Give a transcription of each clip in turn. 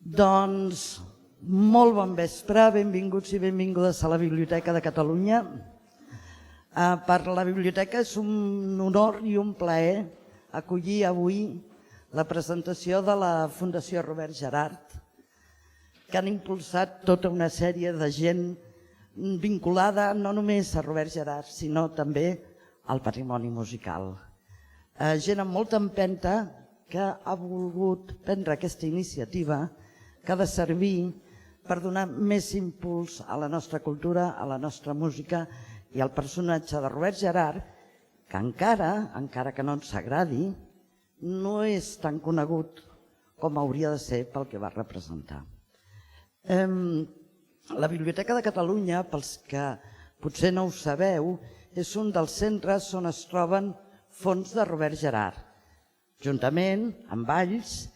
Doncs molt bon vespre, benvinguts i benvingudes a la Biblioteca de Catalunya. Per la Biblioteca és un honor i un plaer acollir avui la presentació de la Fundació Robert Gerhard, que han impulsat tota una sèrie de gent vinculada no només a Robert Gerhard, sinó també al patrimoni musical. Gent amb molta empenta que ha volgut prendre aquesta iniciativa que ha de servir per donar més impuls a la nostra cultura, a la nostra música i al personatge de Robert Gerhard, que encara que no ens agradi, no és tan conegut com hauria de ser pel que va representar. La Biblioteca de Catalunya, pels que potser no ho sabeu, és un dels centres on es troben fons de Robert Gerhard, juntament amb Valls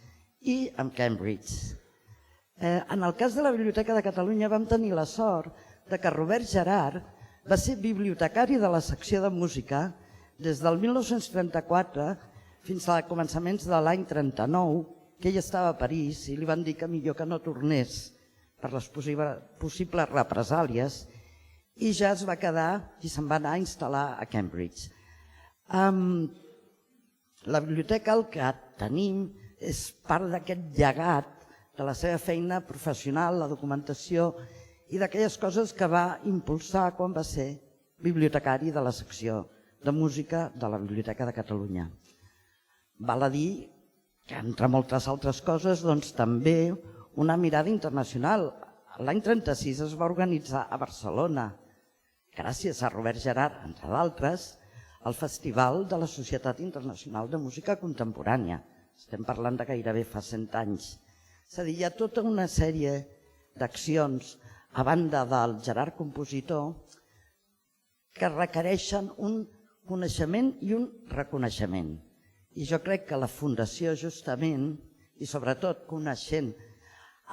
i amb Cambridge. En el cas de la Biblioteca de Catalunya vam tenir la sort que Robert Gerhard va ser bibliotecari de la secció de música des del 1934 fins a començaments de l'any 39, que ell estava a París i li van dir que millor que no tornés per les possibles represàlies, i ja es va quedar i se'n va anar a instal·lar a Cambridge. La biblioteca, el que tenim, és part d'aquest llegat de la seva feina professional, la documentació i d'aquelles coses que va impulsar quan va ser bibliotecari de la secció de música de la Biblioteca de Catalunya. Val a dir que, entre moltes altres coses, també una mirada internacional. L'any 36 es va organitzar a Barcelona, gràcies a Robert Gerhard, entre d'altres, el Festival de la Societat Internacional de Música Contemporània. Estem parlant de gairebé fa 100 anys. És a dir, hi ha tota una sèrie d'accions, a banda del Gerhard compositor, que requereixen un coneixement i un reconeixement. I jo crec que la Fundació, justament, i sobretot coneixent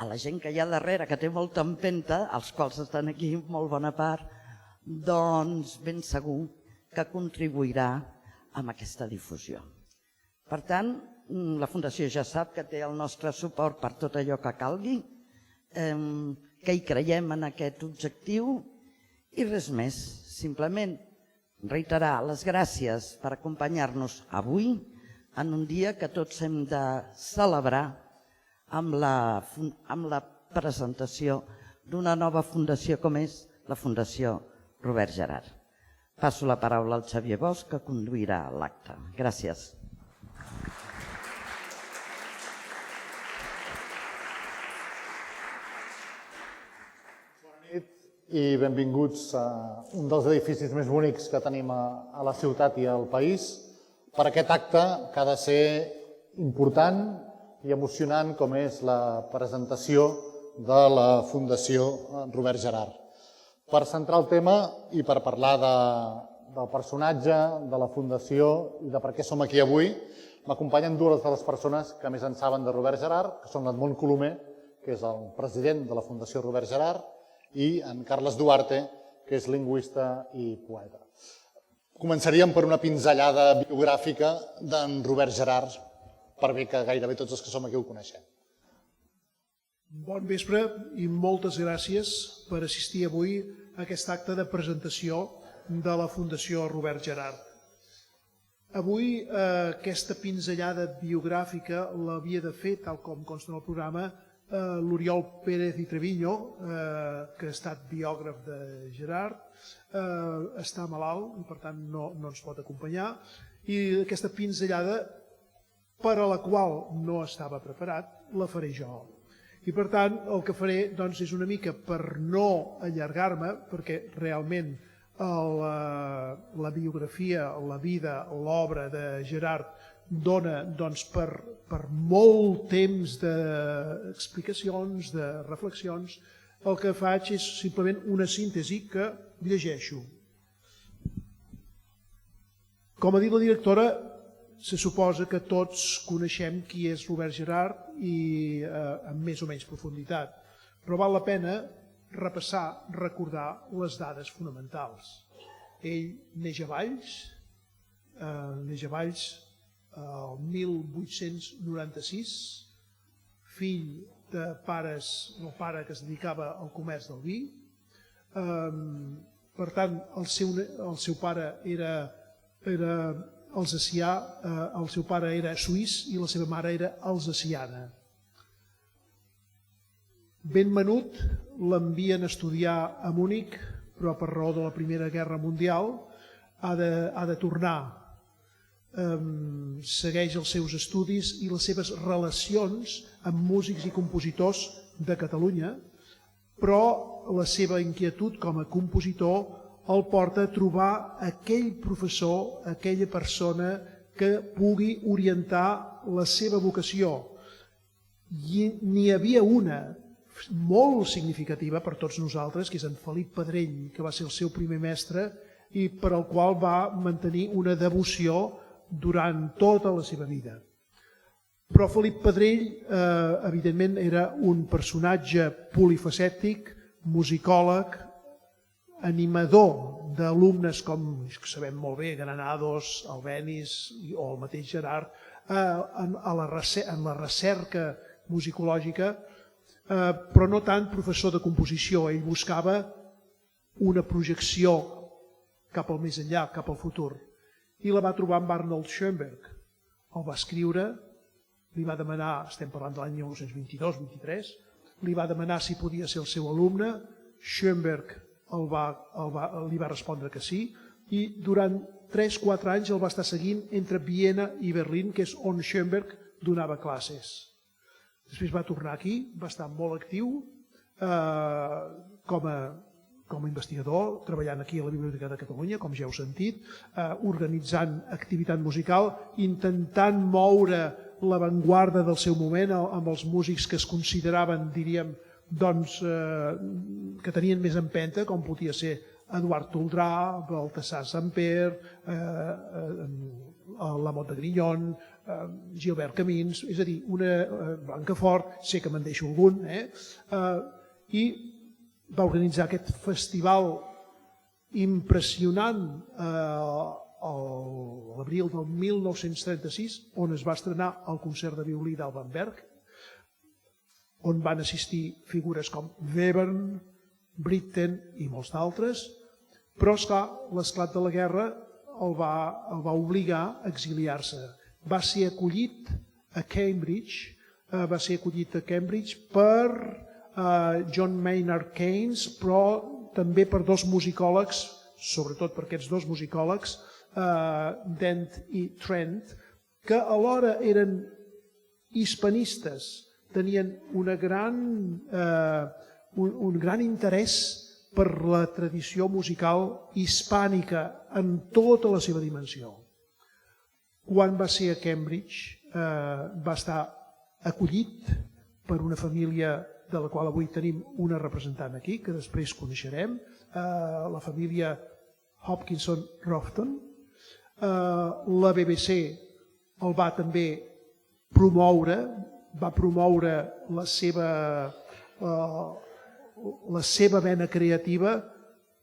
a la gent que hi ha darrere, que té molta empenta, els quals estan aquí en molt bona part, doncs ben segur que contribuirà amb aquesta difusió. Per tant, la Fundació ja sap que té el nostre suport per tot allò que calgui, que hi creiem en aquest objectiu i res més. Simplement reiterar les gràcies per acompanyar-nos avui en un dia que tots hem de celebrar amb la presentació d'una nova fundació com és la Fundació Robert Gerhard. Passo la paraula al Xavier Bosch, que conduirà l'acte. Gràcies. I benvinguts a un dels edificis més bonics que tenim a la ciutat i al país per aquest acte que ha de ser important i emocionant com és la presentació de la Fundació Robert Gerhard. Per centrar el tema i per parlar del personatge, de la Fundació i de per què som aquí avui, m'acompanyen dues de les persones que més en saben de Robert Gerhard, que són l'Edmond Colomer, que és el president de la Fundació Robert Gerhard, i en Carles Duarte, que és lingüista i poeta. Començaríem per una pinzellada biogràfica d'en Robert Gerhard, per bé que gairebé tots els que som aquí ho coneixem. Bon vespre i moltes gràcies per assistir avui a aquest acte de presentació de la Fundació Robert Gerhard. Avui aquesta pinzellada biogràfica l'havia de fer, tal com consta en el programa, l'Oriol Pérez i Treviño, que ha estat biògraf de Gerhard, està malalt i per tant no ens pot acompanyar, i aquesta pinzellada per a la qual no estava preparat la faré jo. I per tant el que faré és una mica per no allargar-me, perquè realment la biografia, la vida, l'obra de Gerhard dona per molt temps d'explicacions, de reflexions. El que faig és simplement una síntesi que llegeixo. Com ha dit la directora, se suposa que tots coneixem qui és Robert Gerhard i amb més o menys profunditat, però val la pena repassar, recordar les dades fonamentals. Ell neix a Valls el 1896, fill de pares, el pare que es dedicava al comerç del vi. Per tant, el seu pare era alsacià, el seu pare era suís i la seva mare era alsaciana. Ben menut l'envien a estudiar a Munic, però per raó de la Primera Guerra Mundial ha de tornar. Segueix els seus estudis i les seves relacions amb músics i compositors de Catalunya, però la seva inquietud com a compositor el porta a trobar aquell professor, aquella persona que pugui orientar la seva vocació. I n'hi havia una molt significativa per tots nosaltres, que és en Felip Pedrell, que va ser el seu primer mestre i per al qual va mantenir una devoció durant tota la seva vida. Però Felip Pedrell, evidentment, era un personatge polifacètic, musicòleg, animador d'alumnes com, que sabem molt bé, Granados, Albéniz o el mateix Gerard, en la recerca musicològica, però no tant professor de composició. Ell buscava una projecció cap al més enllà, cap al futur. I la va trobar amb Arnold Schoenberg. El va escriure, li va demanar, estem parlant de l'any 1922-23, li va demanar si podia ser el seu alumne. Schoenberg li va respondre que sí, i durant 3-4 anys el va estar seguint entre Viena i Berlín, que és on Schoenberg donava classes. Després va tornar aquí, va estar molt actiu com a investigador, treballant aquí a la Biblioteca de Catalunya, com ja heu sentit, organitzant activitat musical, intentant moure l'avantguarda del seu moment amb els músics que es consideraven, diríem, que tenien més empenta, com podia ser Eduard Toldrà, Baltasar Samper, la Mot de Grignon, Gilbert Camins, és a dir, Blancafort, sé que me'n deixo algun, i va organitzar aquest festival impressionant a l'abril del 1936, on es va estrenar el concert de violí d'Alban Berg, on van assistir figures com Webern, Britten i molts d'altres, però esclar, l'esclat de la guerra el va obligar a exiliar-se. Va ser acollit a Cambridge, per John Maynard Keynes, però també per dos musicòlegs, sobretot per aquests dos musicòlegs, Dent i Trent, que alhora eren hispanistes, tenien un gran interès per la tradició musical hispànica en tota la seva dimensió. Quan va ser a Cambridge va estar acollit per una família de la qual avui tenim una representant aquí, que després coneixerem, la família Hopkinson-Roughton. La BBC el va també promoure, va promoure la seva vena creativa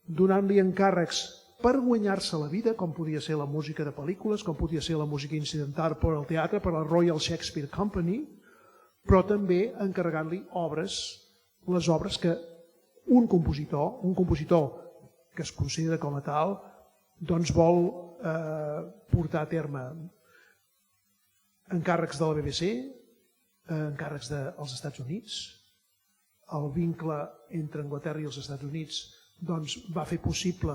donant-li encàrrecs per guanyar-se la vida, com podia ser la música de pel·lícules, com podia ser la música incidental per al teatre, per la Royal Shakespeare Company, però també encarregant-li les obres que un compositor que es considera com a tal, doncs vol portar a terme. Encàrrecs de la BBC, encàrrecs dels Estats Units. El vincle entre Anglaterra i els Estats Units va fer possible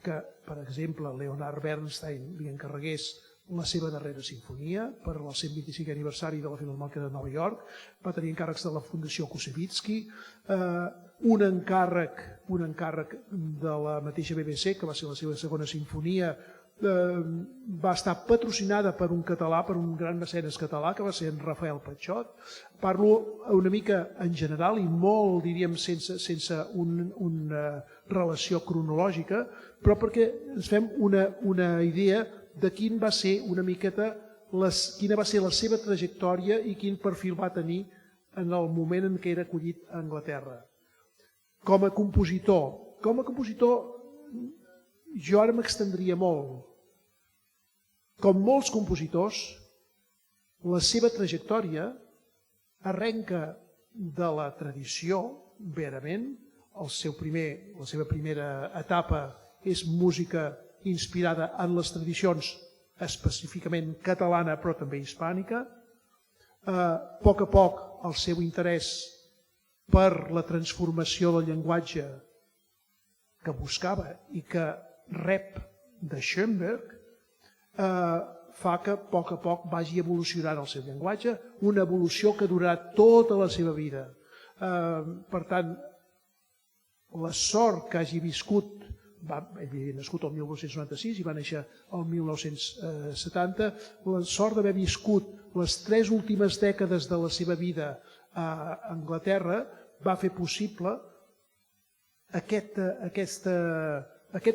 que, per exemple, Leonard Bernstein li encarregués la seva darrera sinfonia per al 125è aniversari de la Filharmònica de Nova York. Va tenir encàrrecs de la Fundació Koussevitzky, un encàrrec de la mateixa BBC, que va ser la seva segona sinfonia, va estar patrocinada per un català, per un gran mecenes català, que va ser en Rafael Patxot. Parlo una mica en general i molt, diríem, sense una relació cronològica, però perquè ens fem una idea de quina va ser una miqueta quina va ser la seva trajectòria i quin perfil va tenir en el moment en què era acollit a Anglaterra. Com a compositor, jo ara m'extendria molt. Com molts compositors, la seva trajectòria arrenca de la tradició, verament. La seva primera etapa és música inspirada en les tradicions específicament catalana però també hispànica. A poc el seu interès per la transformació del llenguatge que buscava i que rep de Schoenberg fa que a poc vagi evolucionant el seu llenguatge, una evolució que durarà tota la seva vida. Per tant, la sort que hagi viscut, ell havia nascut el 1996 i va néixer el 1970, la sort d'haver viscut les 3 últimes dècades de la seva vida a Anglaterra va fer possible aquest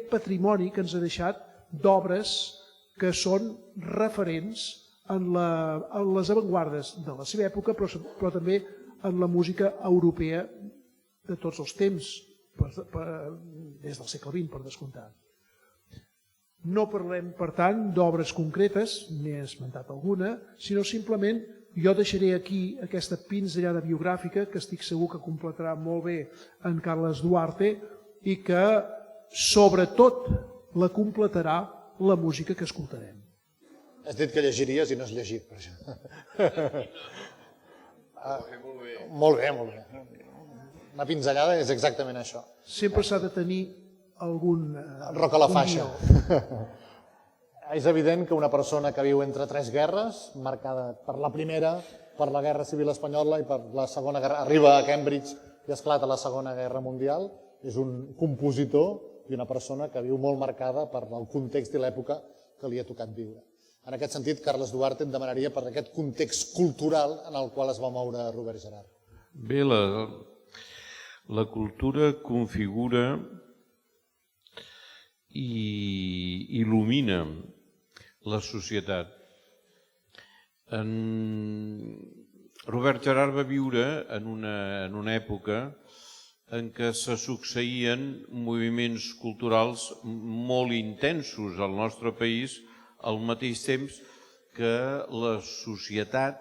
patrimoni que ens ha deixat d'obres que són referents en les avantguardes de la seva època, però també en la música europea de tots els temps, des del segle XX, per descomptat. No parlem, per tant, d'obres concretes, n'he esmentat alguna, sinó simplement jo deixaré aquí aquesta pinzellada biogràfica que estic segur que completarà molt bé en Carles Duarte i que, sobretot, la completarà la música que escoltarem. Has dit que llegiries i no has llegit, per això. Molt bé, molt bé. Una pinzellada és exactament això. Sempre s'ha de tenir algun roc a la faixa. És evident que una persona que viu entre 3 guerres, marcada per la primera, per la Guerra Civil Espanyola i per la Segona Guerra, arriba a Cambridge i esclata la Segona Guerra Mundial, és un compositor i una persona que viu molt marcada per el context i l'època que li ha tocat viure. En aquest sentit, Carles Duarte em demanaria per aquest context cultural en el qual es va moure Robert Gerhard. Bé, la cultura configura i il·lumina la societat. Robert Gerhard va viure en una època en què se succeïen moviments culturals molt intensos al nostre país al mateix temps que la societat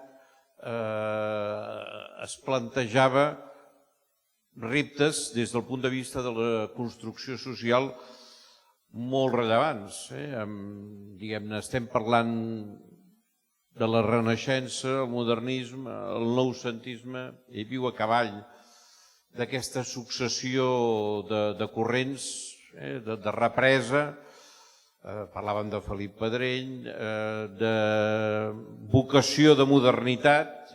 es plantejava reptes des del punt de vista de la construcció social molt rellevants. Diguem-ne, estem parlant de la Renaixença, el modernisme, el noucentisme, ell viu a cavall d'aquesta successió de corrents, de represa. Parlàvem de Felip Pedrell, de vocació de modernitat,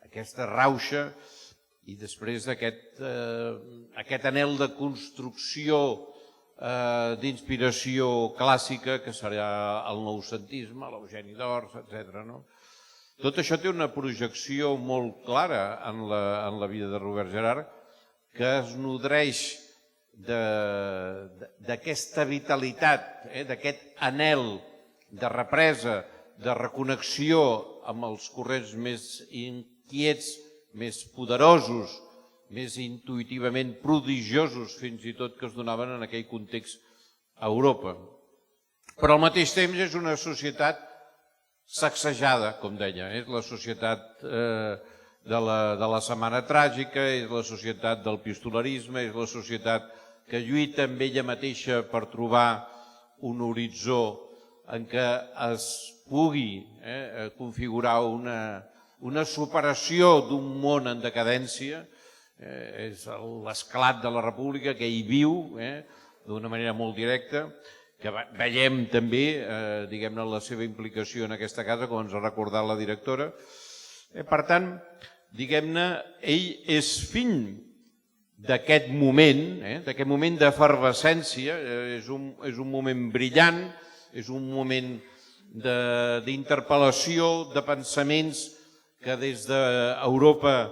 aquesta rauxa, i després aquest anhel de construcció d'inspiració clàssica que serà el noucentisme, l'Eugeni d'Ors, etc. Tot això té una projecció molt clara en la vida de Robert Gerhard, que es nodreix d'aquesta vitalitat, d'aquest anhel de represa, de reconnexió amb els corrents més inquiets, més poderosos, més intuïtivament prodigiosos fins i tot que es donaven en aquell context a Europa. Però al mateix temps és una societat sacsejada, com deia, és la societat de la Setmana Tràgica, és la societat del pistolarisme, és la societat que lluita amb ella mateixa per trobar un horitzó en què es pugui configurar una superació d'un món en decadència. És l'esclat de la República que hi viu d'una manera molt directa, que veiem també, diguem-ne, la seva implicació en aquesta casa, com ens ha recordat la directora. Per tant, diguem-ne, ell és fill d'aquest moment d'efervescència, és un moment brillant, és un moment d'interpel·lació, de pensaments que des d'Europa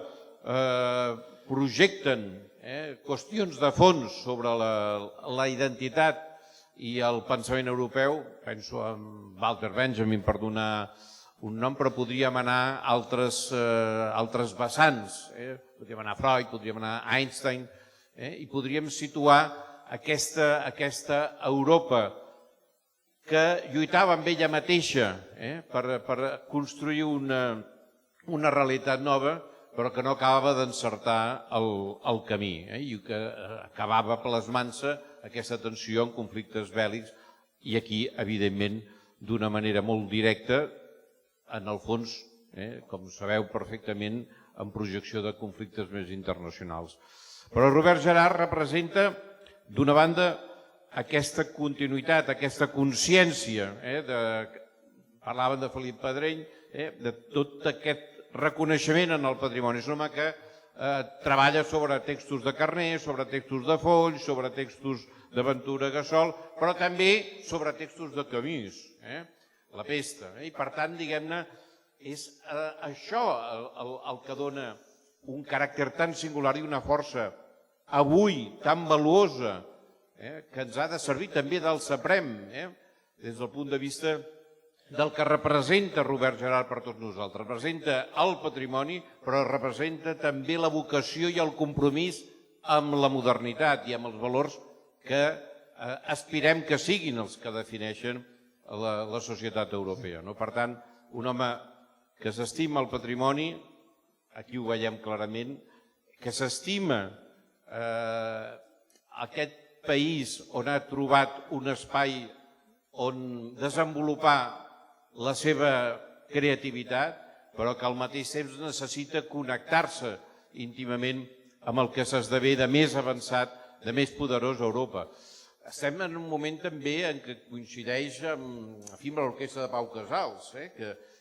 projecten qüestions de fons sobre la identitat i el pensament europeu. Penso en Walter Benjamin, per donar un nom, però podríem anar a altres vessants. Podríem anar a Freud, podríem anar a Einstein, i podríem situar aquesta Europa que lluitava amb ella mateixa per construir una realitat nova. però que no acabava d'encertar el camí, i que acabava plasmant-se aquesta tensió en conflictes bèl·lics, i aquí, evidentment, d'una manera molt directa, en el fons, com sabeu perfectament, en projecció de conflictes més internacionals. Però Robert Gerhard representa, d'una banda, aquesta continuïtat, aquesta consciència, parlaven de Felip Pedreny, de tot aquest reconeixement en el patrimoni. És un home que treballa sobre textos de Carner, sobre textos de Foll, sobre textos de Ventura Gassol, però també sobre textos de Camus, La pesta. I per tant, diguem-ne, és això el que dona un caràcter tan singular i una força avui tan valuosa, que ens ha de servir també d'alçaprem, des del punt de vista del que representa Robert Gerhard per tots nosaltres. Representa el patrimoni, però representa també la vocació i el compromís amb la modernitat i amb els valors que aspirem que siguin els que defineixen la societat europea. Per tant, un home que s'estima el patrimoni, aquí ho veiem clarament, que s'estima aquest país on ha trobat un espai on desenvolupar la seva creativitat, però que al mateix temps necessita connectar-se íntimament amb el que s'esdevé de més avançat, de més poderós a Europa. Estem en un moment també en què coincideix amb l'orquestra de Pau Casals,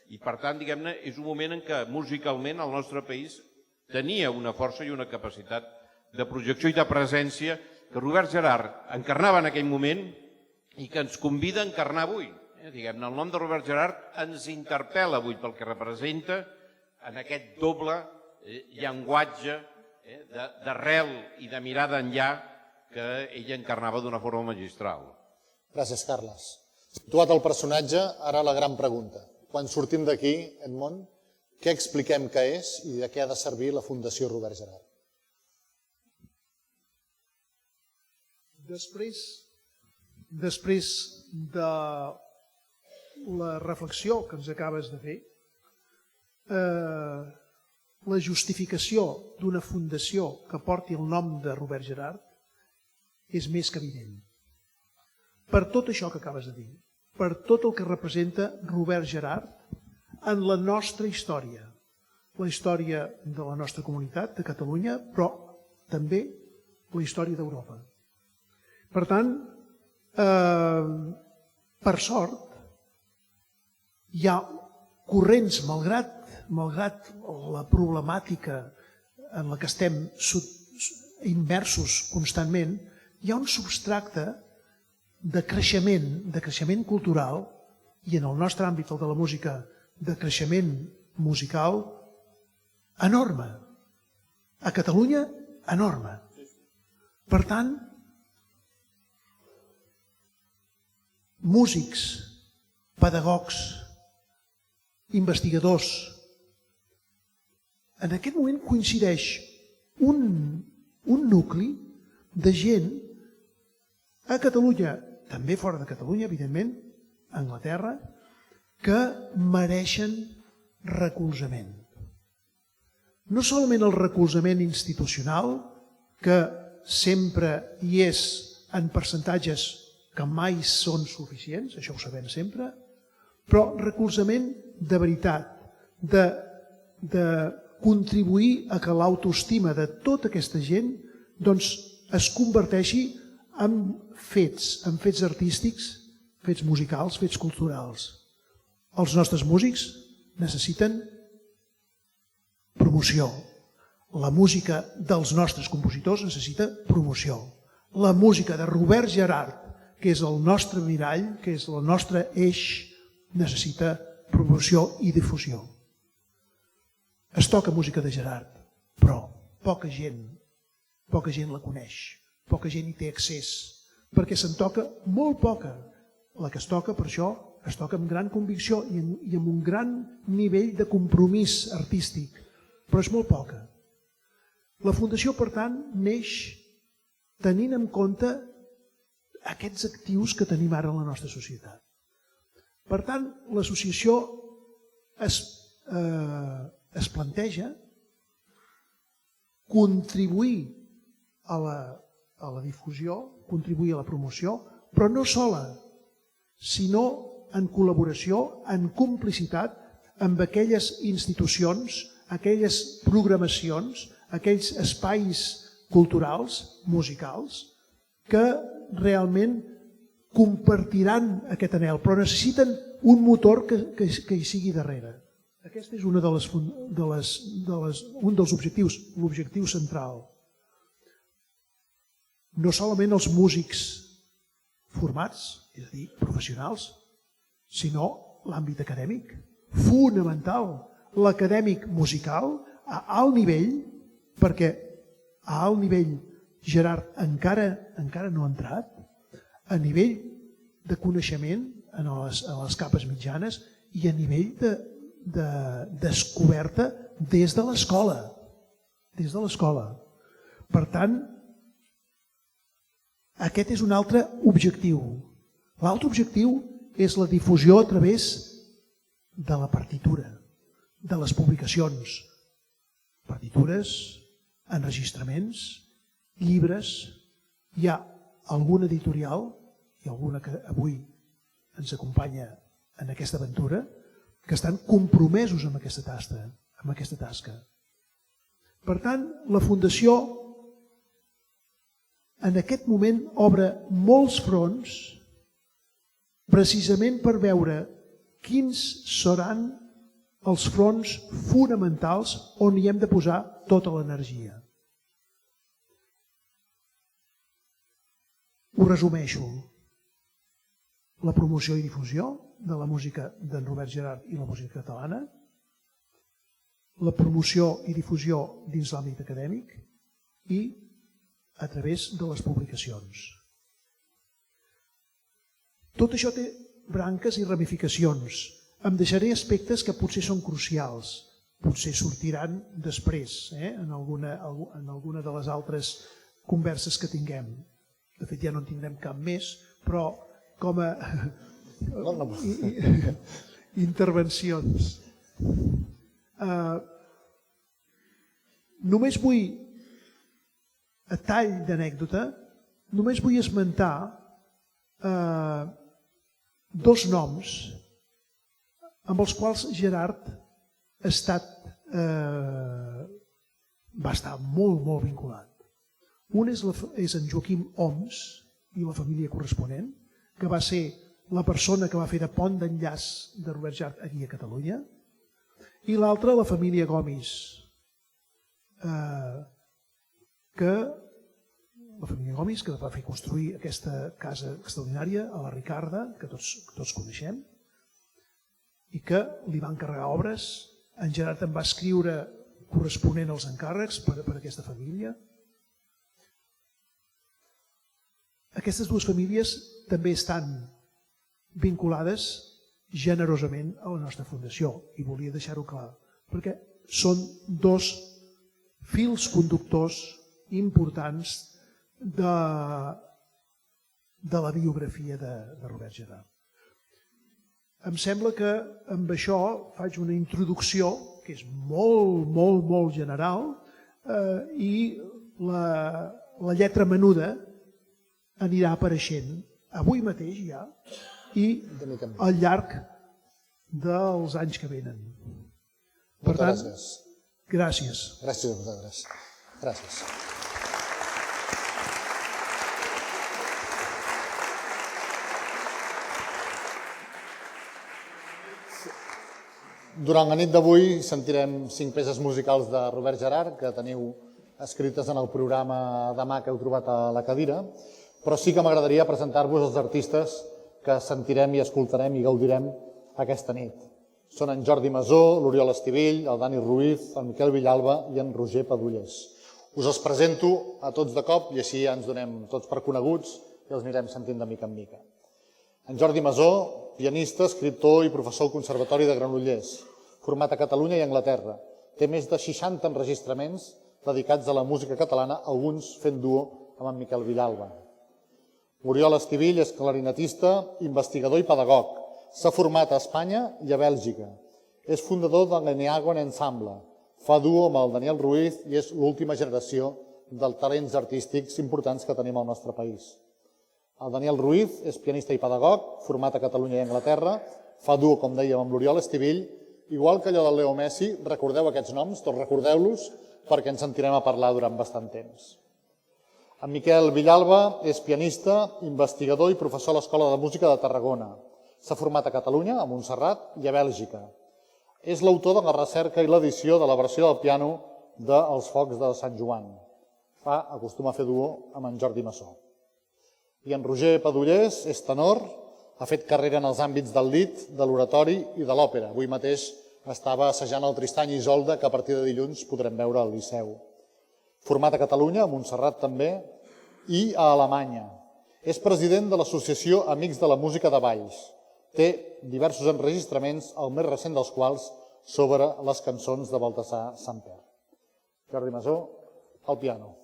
i per tant, diguem-ne, és un moment en què musicalment el nostre país tenia una força i una capacitat de projecció i de presència que Robert Gerhard encarnava en aquell moment i que ens convida a encarnar avui. Diguem-ne, el nom de Robert Gerhard ens interpel·la avui pel que representa en aquest doble llenguatge d'arrel i de mirada enllà que ell encarnava d'una forma magistral. Gràcies, Carles. Situat el personatge, ara la gran pregunta. Quan sortim d'aquí, Edmond, què expliquem que és i de què ha de servir la Fundació Robert Gerhard? Després de la reflexió que ens acabes de fer, la justificació d'una fundació que porti el nom de Robert Gerhard és més que evident. Per tot això que acabes de dir, per tot el que representa Robert Gerhard en la nostra història, la història de la nostra comunitat, de Catalunya, però també la història d'Europa. Per tant, per sort, hi ha corrents, malgrat la problemàtica en la que estem immersos constantment, hi ha un substracte de creixement cultural i en el nostre àmbit, el de la música, de creixement musical enorme. A Catalunya, enorme. Per tant, músics, pedagogs, investigadors, en aquest moment coincideix un nucli de gent a Catalunya, també fora de Catalunya, evidentment, a Anglaterra, que mereixen recolzament. No solament el recolzament institucional, que sempre hi és en percentatges que mai són suficients, això ho sabem sempre, però recolzament de veritat, de contribuir a que l'autoestima de tota aquesta gent es converteixi en fets artístics, fets musicals, fets culturals. Els nostres músics necessiten promoció. La música dels nostres compositors necessita promoció. La música de Robert Gerhard, que és el nostre mirall, que és el nostre eix, necessita promoció i difusió. Es toca música de Gerhard, però poca gent la coneix, poca gent hi té accés, perquè se'n toca molt poca. La que es toca, per això, es toca amb gran convicció i amb un gran nivell de compromís artístic, però és molt poca. La Fundació, per tant, neix tenint en compte aquests actius que tenim ara en la nostra societat. Per tant, l'associació es planteja contribuir a la difusió, contribuir a la promoció, però no sola, sinó en col·laboració, en complicitat amb aquelles institucions, aquelles programacions, aquells espais culturals, musicals, que realment compartiran aquest anhel, però necessiten un motor que hi sigui darrere. Aquest és un dels objectius, l'objectiu central. No solament els músics formats, és a dir, professionals, sinó l'àmbit acadèmic, fonamental, l'acadèmic musical a alt nivell, perquè a alt nivell Gerard encara no ha entrat, a nivell de coneixement en les capes mitjanes i a nivell de descoberta des de l'escola. Des de l'escola. Per tant, aquest és un altre objectiu. L'altre objectiu és la difusió a través de la partitura, de les publicacions, partitures, enregistraments, llibres. Hi ha alguna editorial, i alguna que avui ens acompanya en aquesta aventura, que estan compromesos amb aquesta tasca. Per tant, la Fundació en aquest moment obre molts fronts precisament per veure quins seran els fronts fonamentals on hi hem de posar tota l'energia. Ho resumeixo. La promoció i difusió de la música d'en Robert Gerhard i la música catalana, la promoció i difusió dins l'àmbit acadèmic i a través de les publicacions. Tot això té branques i ramificacions. Em deixaré aspectes que potser són crucials, potser sortiran després en alguna de les altres converses que tinguem. De fet, ja no en tindrem cap més, però com a intervencions. Només vull, a tall d'anècdota, només vull esmentar dos noms amb els quals Gerhard va estar molt, molt vinculat. Un és en Joaquim Homs i la família corresponent, que va ser la persona que va fer de pont d'enllaç de Robert Gerhard aquí a Catalunya, i l'altra, la família Gomis, que va fer construir aquesta casa extraordinària a la Ricarda, que tots coneixem, i que li va encarregar obres. En Gerhard en va escriure corresponent als encàrrecs per a aquesta família. Aquestes dues famílies també estan vinculades generosament a la nostra fundació, i volia deixar-ho clar, perquè són dos fils conductors importants de la biografia de Robert Gerhard. Em sembla que amb això faig una introducció que és molt, molt, molt general i la lletra menuda anirà apareixent avui mateix ja i al llarg dels anys que venen. Per tant, gràcies. Gràcies a vosaltres. Gràcies. Durant la nit d'avui sentirem 5 peces musicals de Robert Gerhard que teniu escrites en el programa demà que heu trobat a la cadira, però sí que m'agradaria presentar-vos els artistes que sentirem i escoltarem i gaudirem aquesta nit. Són en Jordi Masó, l'Oriol Estivill, el Dani Ruiz, el Miquel Villalba i en Roger Padullés. Us els presento a tots de cop i així ja ens donem tots per coneguts i els anirem sentint de mica en mica. En Jordi Masó, pianista, escriptor i professor al Conservatori de Granollers, format a Catalunya i Anglaterra. Té més de 60 enregistraments dedicats a la música catalana, alguns fent duo amb en Miquel Villalba. Oriol Estivill és clarinetista, investigador i pedagog. S'ha format a Espanya i a Bèlgica. És fundador de l'Eneagon Ensemble. fa duo amb el Daniel Ruiz i és l'última generació dels talents artístics importants que tenim al nostre país. El Daniel Ruiz és pianista i pedagog, format a Catalunya i Anglaterra, fa duo, com dèiem, amb l'Oriol Estivill, igual que allò del Leo Messi, recordeu aquests noms, tots recordeu-los, perquè ens sentirem a parlar durant bastant temps. En Miquel Villalba és pianista, investigador i professor a l'Escola de Música de Tarragona. S'ha format a Catalunya, a Montserrat i a Bèlgica. És l'autor de la recerca i l'edició de la versió del piano d'Els Focs de Sant Joan. Acostuma a fer duo amb en Jordi Massó. I en Roger Padullés és tenor, ha fet carrera en els àmbits del lied, de l'oratori i de l'òpera. Avui mateix estava assajant el Tristany i Isolde, que a partir de dilluns podrem veure al Liceu. Format a Catalunya, a Montserrat també, i a Alemanya. És president de l'Associació Amics de la Música de Valls. Té diversos enregistraments, el més recent dels quals sobre les cançons de Baltasar Samper. Jordi Massó, al piano.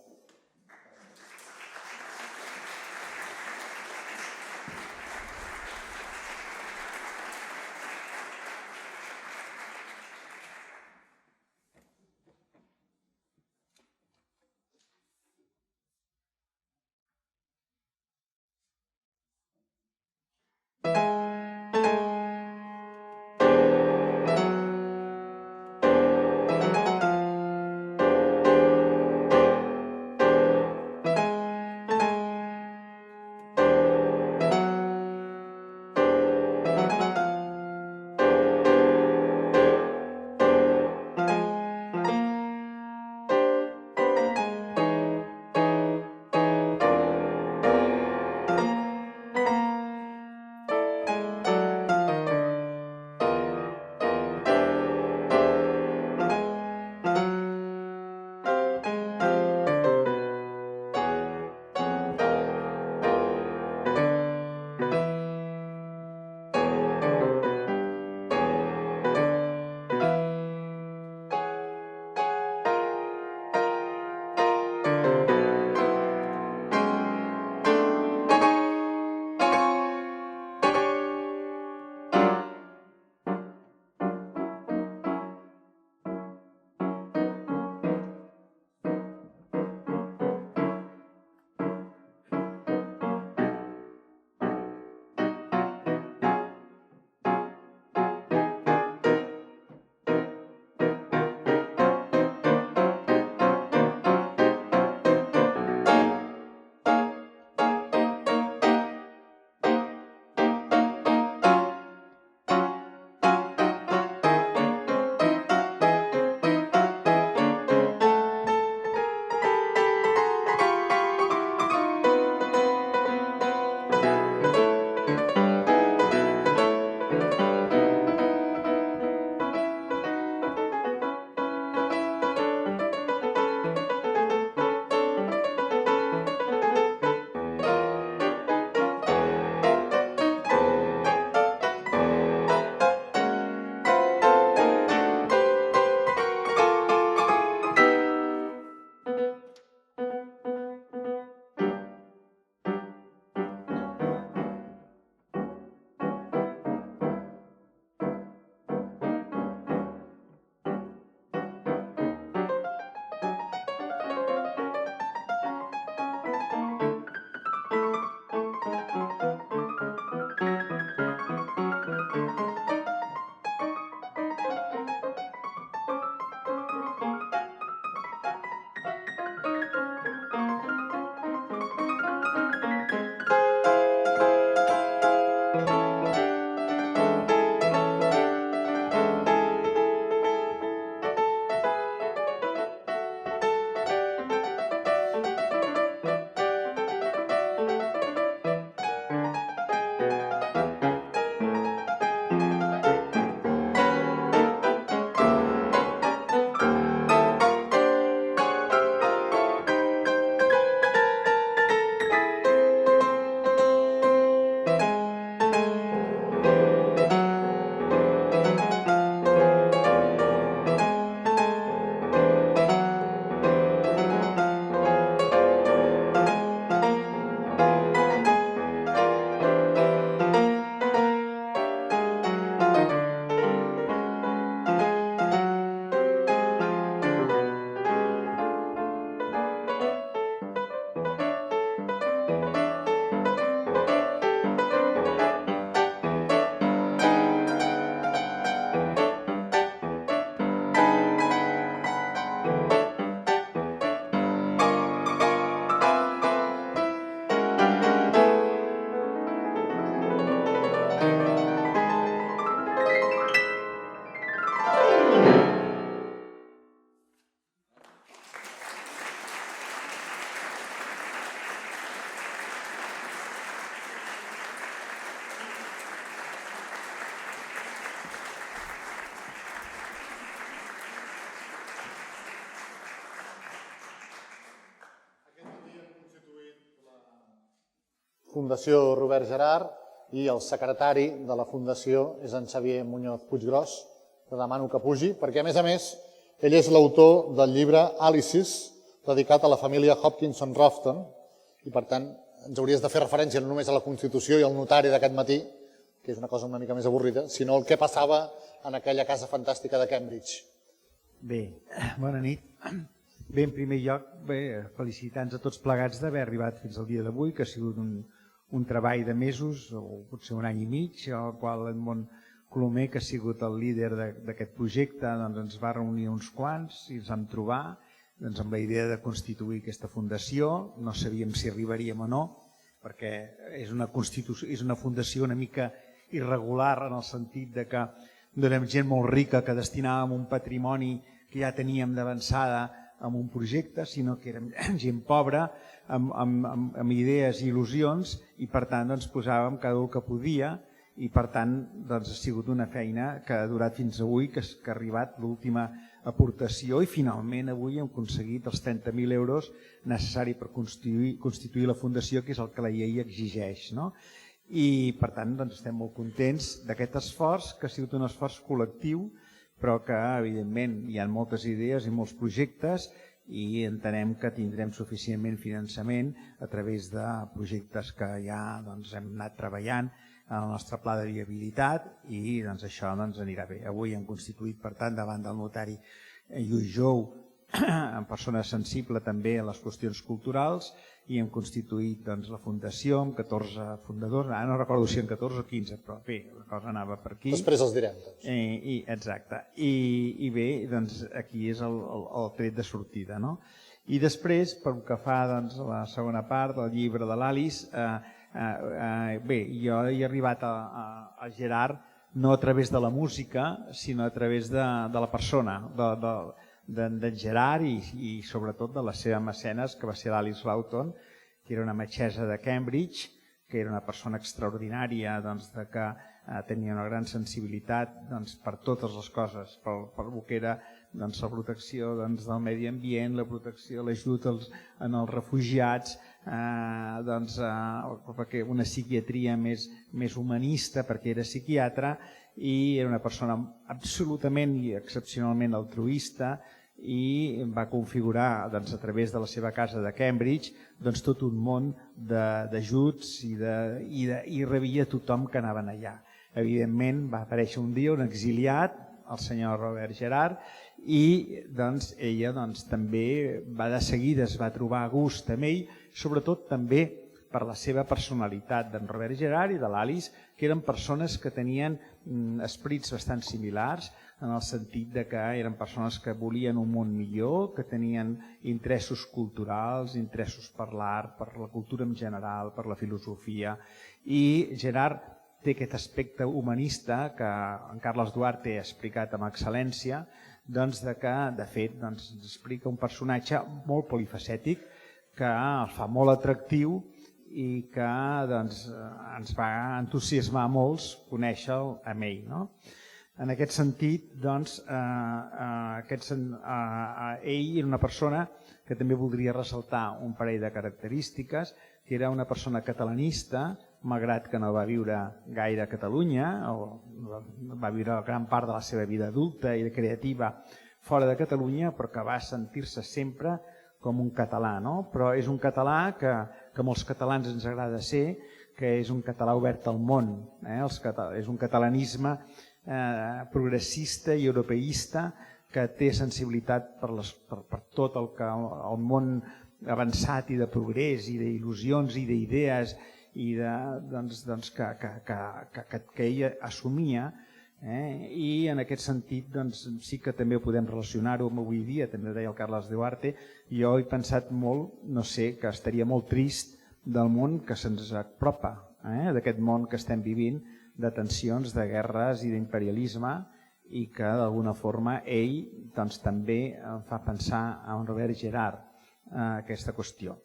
Fundació Robert Gerhard, i el secretari de la Fundació és en Xavier Muñoz Puiggròs, que demano que pugi, perquè a més, ell és l'autor del llibre Alice's, dedicat a la família Hopkinson-Rofton, i per tant ens hauries de fer referència no només a la Constitució i al notari d'aquest matí, que és una cosa una mica més avorrida, sinó el que passava en aquella casa fantàstica de Cambridge. Bé, bona nit. Bé, en primer lloc, felicitar-nos a tots plegats d'haver arribat fins al dia d'avui, que ha sigut un treball de mesos, o potser un any i mig, al qual Edmond Colomer, que ha sigut el líder d'aquest projecte, ens va reunir uns quants i ens vam trobar amb la idea de constituir aquesta fundació. No sabíem si arribaríem o no, perquè és una fundació una mica irregular en el sentit que no érem gent molt rica que destinàvem un patrimoni que ja teníem d'avançada en un projecte, sinó que érem gent pobra, amb idees i il·lusions, i per tant posàvem cada un que podia, i per tant ha sigut una feina que ha durat fins avui, que ha arribat l'última aportació, i finalment avui hem aconseguit els 30.000 euros necessaris per constituir la fundació, que és el que la llei exigeix. I per tant estem molt contents d'aquest esforç, que ha sigut un esforç col·lectiu, però que evidentment hi ha moltes idees i molts projectes, i entenem que tindrem suficientment finançament a través de projectes que ja hem anat treballant en el nostre pla de viabilitat, i això anirà bé. Avui hem constituït, per tant, davant del notari Lluís Jou, en persona sensible també a les qüestions culturals, i hem constituït la fundació amb 14 fundadors, ara no recordo si en 14 o 15, però bé, la cosa anava per aquí. Després els direm. Exacte. I bé, aquí és el tret de sortida. I després, pel que fa a la segona part del llibre de l'Alice, bé, jo he arribat a Gerard no a través de la música, sinó a través de la persona, d'en Gerard i sobretot de la seva mecenes, que va ser l'Alice Lawton, que era una metgessa de Cambridge, que era una persona extraordinària, que tenia una gran sensibilitat per totes les coses, per el que era la protecció del medi ambient, la protecció, l'ajut als refugiats, una psiquiatria més humanista perquè era psiquiatra, i era una persona absolutament i excepcionalment altruista, i va configurar a través de la seva casa de Cambridge tot un món d'ajuts i rebia tothom que anaven allà. Evidentment va aparèixer un dia un exiliat, el senyor Robert Gerhard, i ella també de seguida es va trobar a gust amb ell, sobretot també per la seva personalitat d'en Robert Gerhard i de l'Alice, que eren persones que tenien esperits bastant similars, en el sentit que eren persones que volien un món millor, que tenien interessos culturals, interessos per l'art, per la cultura en general, per la filosofia, i Gerhard té aquest aspecte humanista que en Carles Duarte ha explicat amb excel·lència, que de fet ens explica un personatge molt polifacètic que el fa molt atractiu i que ens va entusiasmar a molts conèixer-lo amb ell. En aquest sentit, ell era una persona que també voldria ressaltar un parell de característiques, que era una persona catalanista, malgrat que no va viure gaire a Catalunya, va viure gran part de la seva vida adulta i creativa fora de Catalunya, però que va sentir-se sempre com un català, però és un català que molts catalans ens agrada ser, que és un català obert al món, és un catalanisme progressista i europeista que té sensibilitat per tot el món avançat i de progrés i d'il·lusions i d'idees que ella assumia, i en aquest sentit sí que també podem relacionar-ho amb avui dia, també ho deia el Carles Duarte. Jo he pensat molt, no sé, que estaria molt trist del món que se'ns apropa, d'aquest món que estem vivint, de tensions, de guerres i d'imperialisme, i que d'alguna forma ell també em fa pensar en Robert Gerhard aquesta qüestió.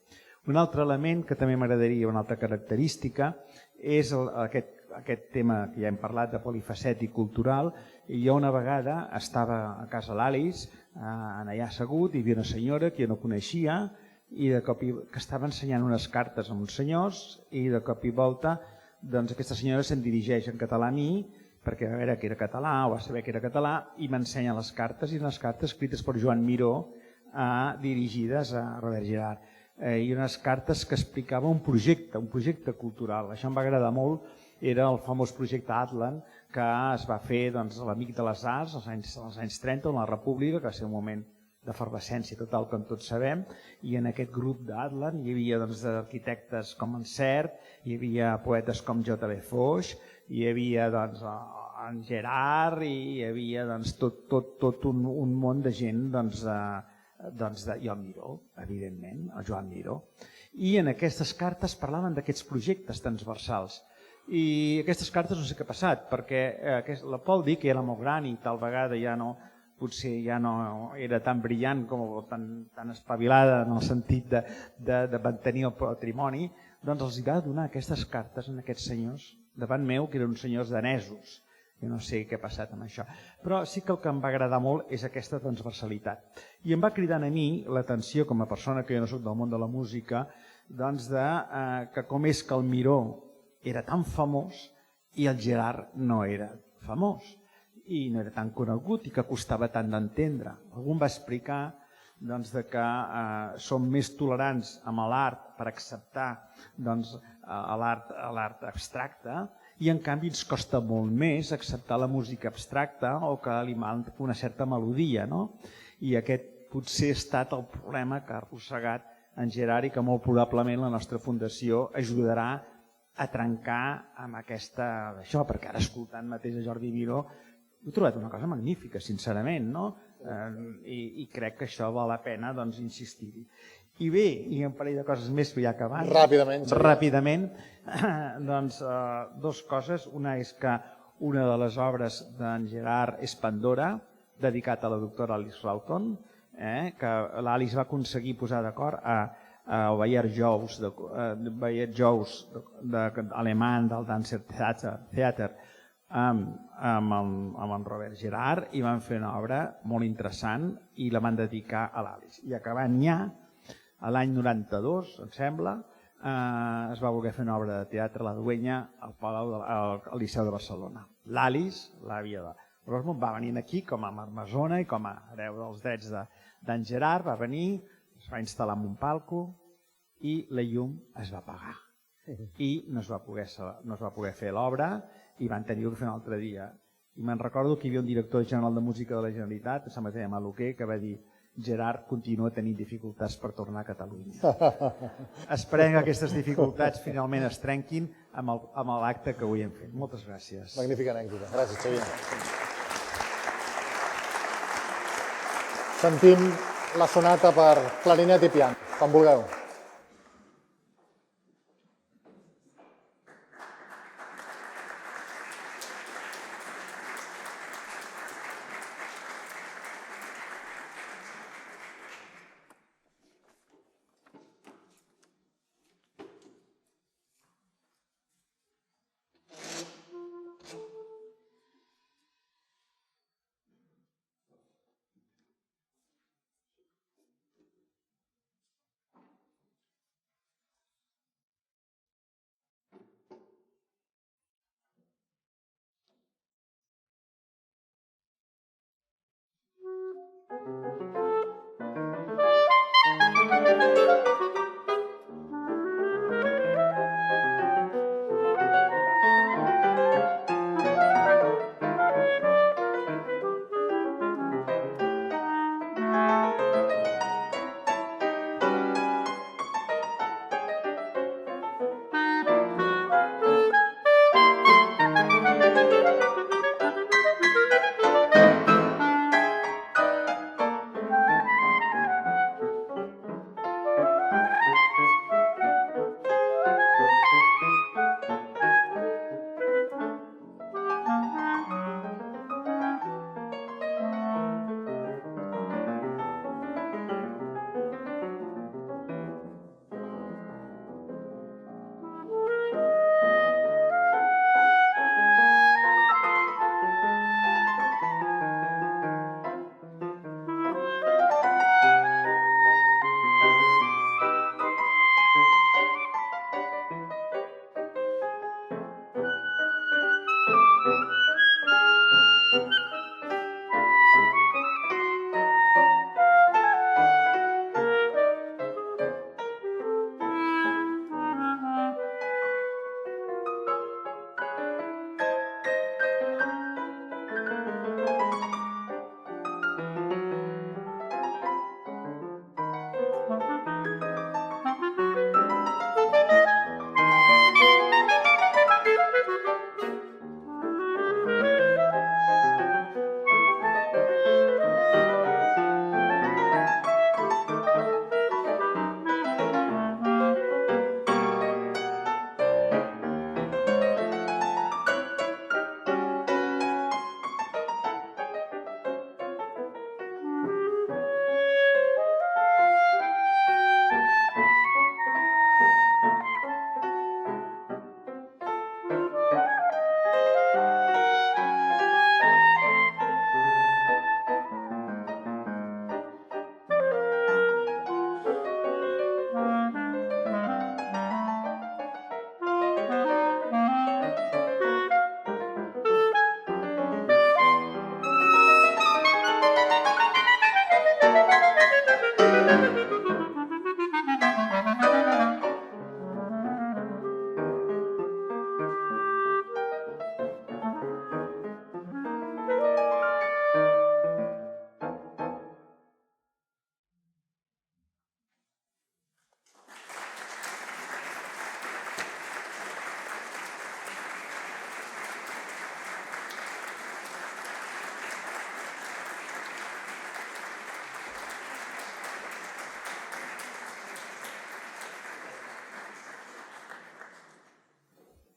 Un altre element que també m'agradaria, una altra característica, és aquest tema que ja hem parlat de polifacètic cultural. Jo una vegada estava a casa l'Alice, allà assegut, hi havia una senyora que jo no coneixia, i de cop que estava ensenyant unes cartes a uns senyors i de cop i volta aquesta senyora se'n dirigeix en català a mi perquè va veure que era català o va saber que era català i m'ensenya les cartes i unes cartes escrites per Joan Miró dirigides a Robert Gerhard i unes cartes que explicava un projecte cultural. Això em va agradar molt, era el famós projecte Atlan que es va fer a l'Amic de les Arts als anys 30 en la República, que va ser un moment d'efervescència total, com tots sabem, i en aquest grup d'Atlan hi havia arquitectes com en Cert, hi havia poetes com J.B. Foix, hi havia en Gerard i hi havia tot un món de gent i el Miró, evidentment, el Joan Miró. I en aquestes cartes parlaven d'aquests projectes transversals. I aquestes cartes no sé què ha passat, perquè la Pol dir que era molt gran i tal vegada potser ja no era tan brillant com tan espavilada en el sentit de mantenir el patrimoni, doncs els va donar aquestes cartes a aquests senyors davant meu, que eren uns senyors danesos. Jo no sé què ha passat amb això. Però sí que el que em va agradar molt és aquesta transversalitat. I em va cridant a mi l'atenció, com a persona que jo no soc del món de la música, que com és que el Miró era tan famós i el Gerhard no era famós i no era tan conegut i que costava tant d'entendre. Algú em va explicar que som més tolerants amb l'art per acceptar l'art abstracte i en canvi ens costa molt més acceptar la música abstracta o que li manca una certa melodia. I aquest potser ha estat el problema que ha arrossegat en Gerhard i que molt probablement la nostra fundació ajudarà a trencar amb això, perquè ara escoltant mateix a Jordi Miró he trobat una cosa magnífica, sincerament, i crec que això val la pena insistir-hi. I bé, i un parell de coses més, ja acabant. Ràpidament. Dues coses. Una és que una de les obres d'en Gerhard és Pandora, dedicat a la doctora Alice Rawton, que l'Alice va aconseguir posar d'acord el Bayard Jous alemany del Dancer Theater amb en Robert Gerhard i van fer una obra molt interessant i la van dedicar a l'Alice. I acabant ja, l'any 92, em sembla, es va voler fer una obra de teatre a la Duenya al Liceu de Barcelona. L'Alice, l'àvia de Rosmond, va venir aquí com a marmesona i com a hereu dels drets d'en Gerhard, va venir, es va instal·lar en un palco i la llum es va apagar. I no es va poder fer l'obra i van tenir que fer un altre dia. I me'n recordo que hi havia un director general de música de la Generalitat, em sembla que es deia Maluquer, que va dir Gerhard continua tenint dificultats per tornar a Catalunya. Esperem que aquestes dificultats finalment es trenquin amb l'acte que avui hem fet. Moltes gràcies. Magnífica anècdota. Gràcies, Xavier. Sentim la sonata per clarinet i piano, quan vulgueu.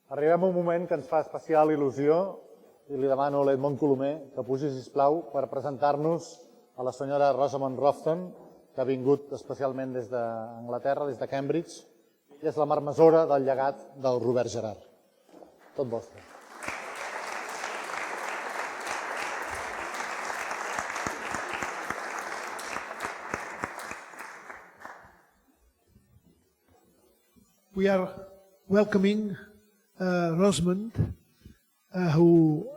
Arribem a un moment que ens fa especial il·lusió i li demano a l'Edmond Colomer que pugi, sisplau, per presentar-nos a la senyora Rosamond Rofton, que ha vingut especialment des d'Anglaterra, des de Cambridge, i és la marmessora del llegat del Robert Gerhard. Tot vostre. We are welcoming Rosamond, who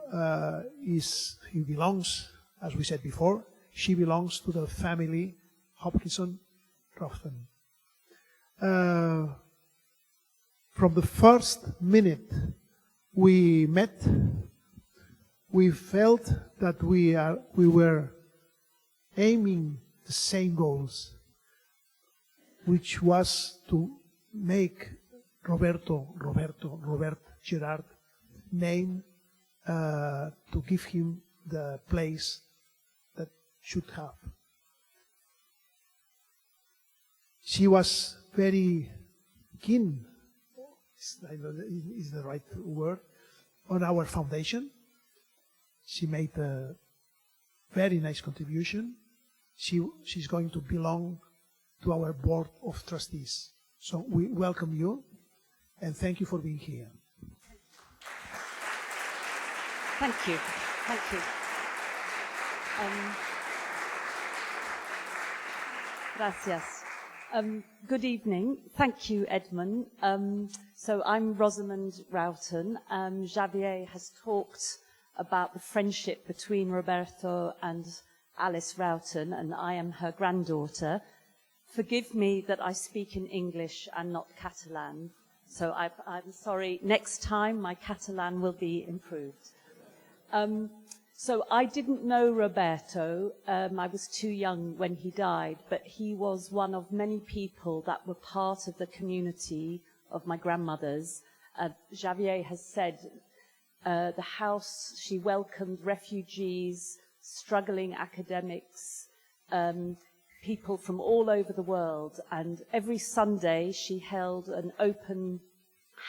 belongs, as we said before, she belongs to the family Hopkinson Crofton. From the first minute we met, we felt that we were aiming the same goals, which was to make Robert Gerhard name, to give him the place that should have. She was very keen, is the right word, on our foundation. She made a very nice contribution. She's going to belong to our board of trustees. So we welcome you and thank you for being here. Thank you. Thank you. Gracias. Good evening. Thank you, Edmund. So I'm Rosamond Rowton. Javier has talked about the friendship between Roberto and Alice Rowton, and I am her granddaughter. Forgive me that I speak in English and not Catalan. So I'm sorry. Next time, my Catalan will be improved. So I didn't know Roberto. I was too young when he died, but he was one of many people that were part of the community of my grandmother's. Javier has said the house, she welcomed refugees, struggling academics, people from all over the world, and every Sunday she held an open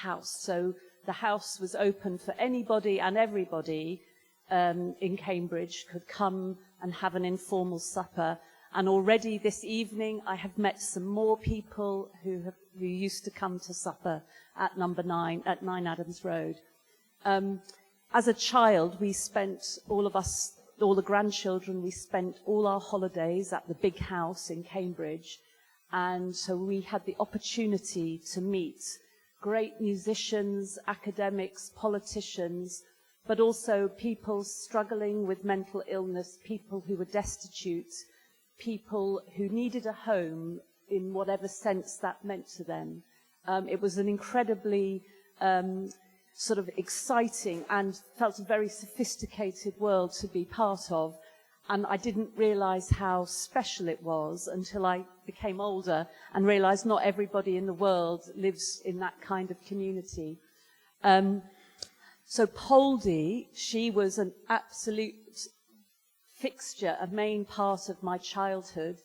house. So the house was open for anybody and everybody in Cambridge could come and have an informal supper. And already this evening I have met some more people who used to come to supper at number 9, at 9 Adams Road. As a child, we spent, all of us, all the grandchildren, we spent all our holidays at the big house in Cambridge. And so we had the opportunity to meet great musicians, academics, politicians, but also people struggling with mental illness, people who were destitute, people who needed a home in whatever sense that meant to them. It was an incredibly sort of exciting and felt a very sophisticated world to be part of. And I didn't realize how special it was until I became older and realized not everybody in the world lives in that kind of community. So Poldy, she was an absolute fixture, a main part of my childhood.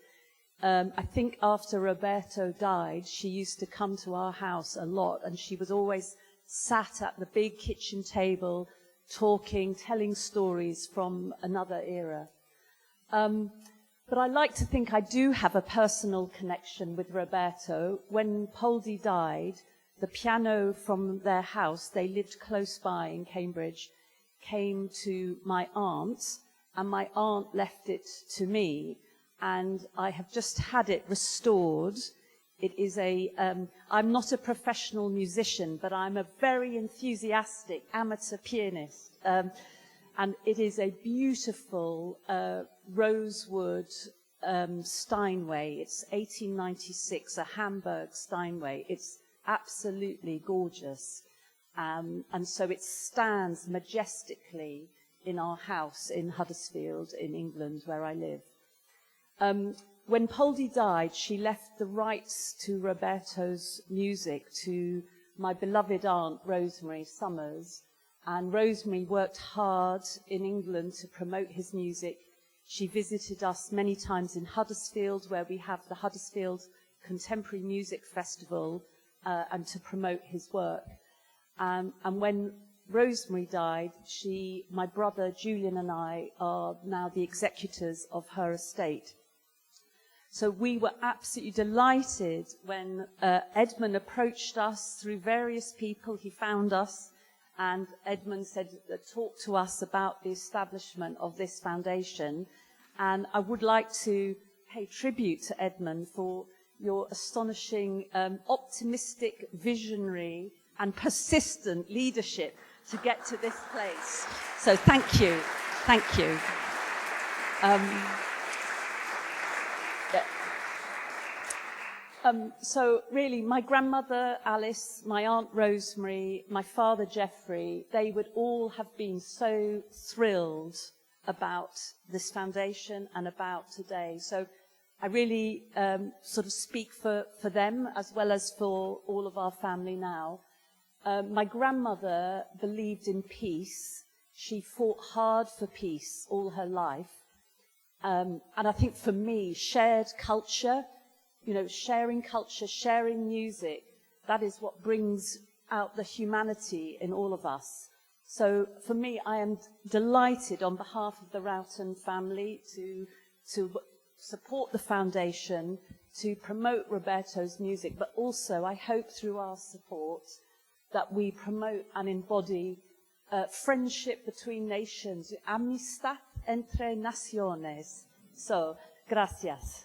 I think after Roberto died, she used to come to our house a lot, and she was always sat at the big kitchen table, talking, telling stories from another era. But I like to think I do have a personal connection with Roberto. When Poldy died, the piano from their house, they lived close by in Cambridge, came to my aunt, and my aunt left it to me, and I have just had it restored. It is I'm not a professional musician, but I'm a very enthusiastic amateur pianist. And it is a beautiful rosewood Steinway. It's 1896, a Hamburg Steinway. It's absolutely gorgeous. And so it stands majestically in our house in Huddersfield, in England, where I live. When Poldy died, she left the rights to Roberto's music to my beloved aunt, Rosemary Summers. And Rosemary worked hard in England to promote his music. She visited us many times in Huddersfield, where we have the Huddersfield Contemporary Music Festival, and to promote his work. And when Rosemary died, my brother Julian and I are now the executors of her estate. So we were absolutely delighted when Edmund approached us through various people. He found us, and Edmund said, talk to us about the establishment of this foundation. And I would like to pay tribute to Edmund for your astonishing, optimistic, visionary, and persistent leadership to get to this place. So thank you. Thank you. So really, my grandmother Alice, my aunt Rosemary, my father Geoffrey, they would all have been so thrilled about this foundation and about today. So I really sort of speak for them as well as for all of our family now. My grandmother believed in peace. She fought hard for peace all her life. And I think for me, shared culture, sharing culture, sharing music, that is what brings out the humanity in all of us. So for me, I am delighted on behalf of the Rowton family to support the foundation, to promote Roberto's music, but also I hope through our support that we promote and embody friendship between nations, amistad entre naciones. So, gracias.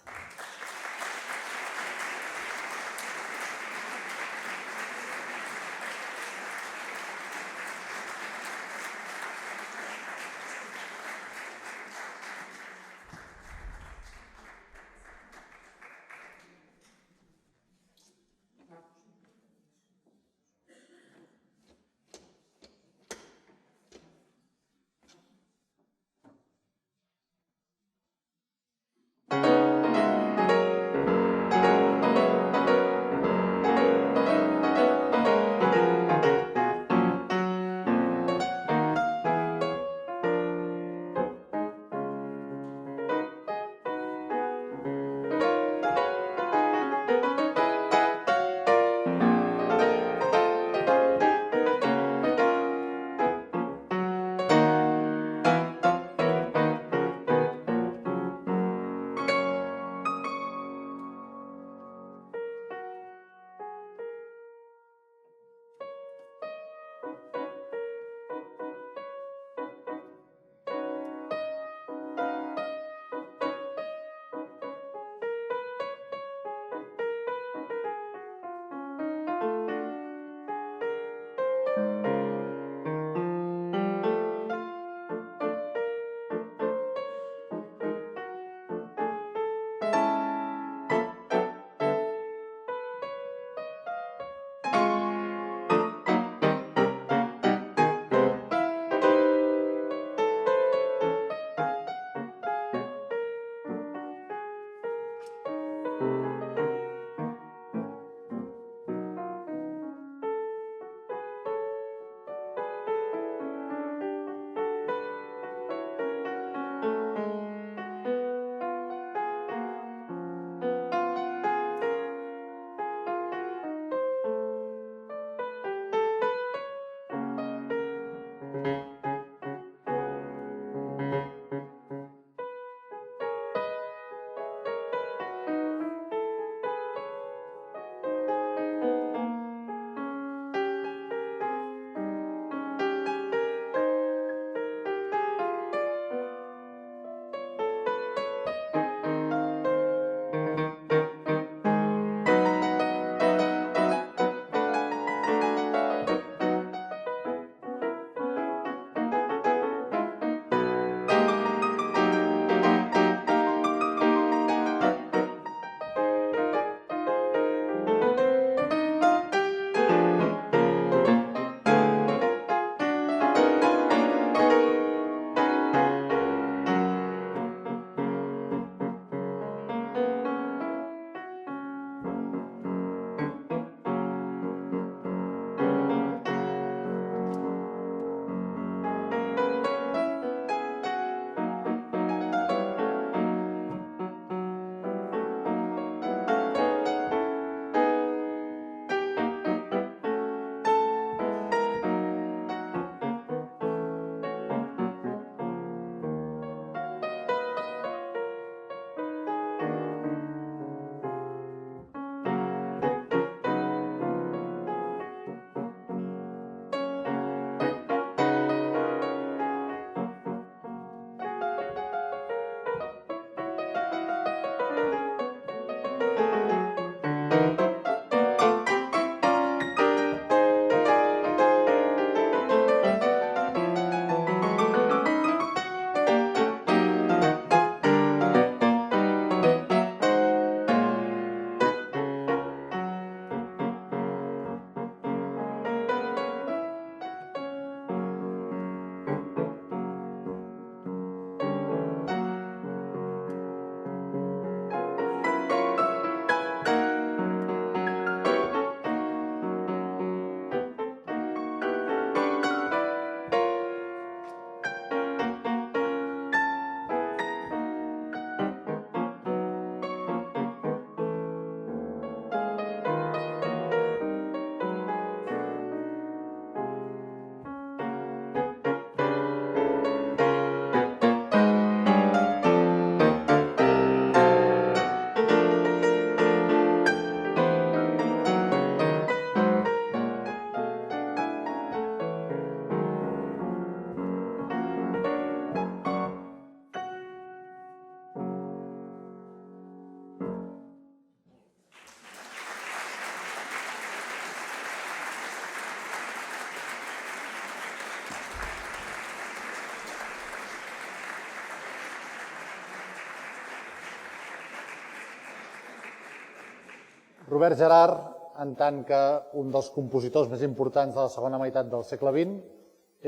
Robert Gerhard, en tant que un dels compositors més importants de la segona meitat del segle XX,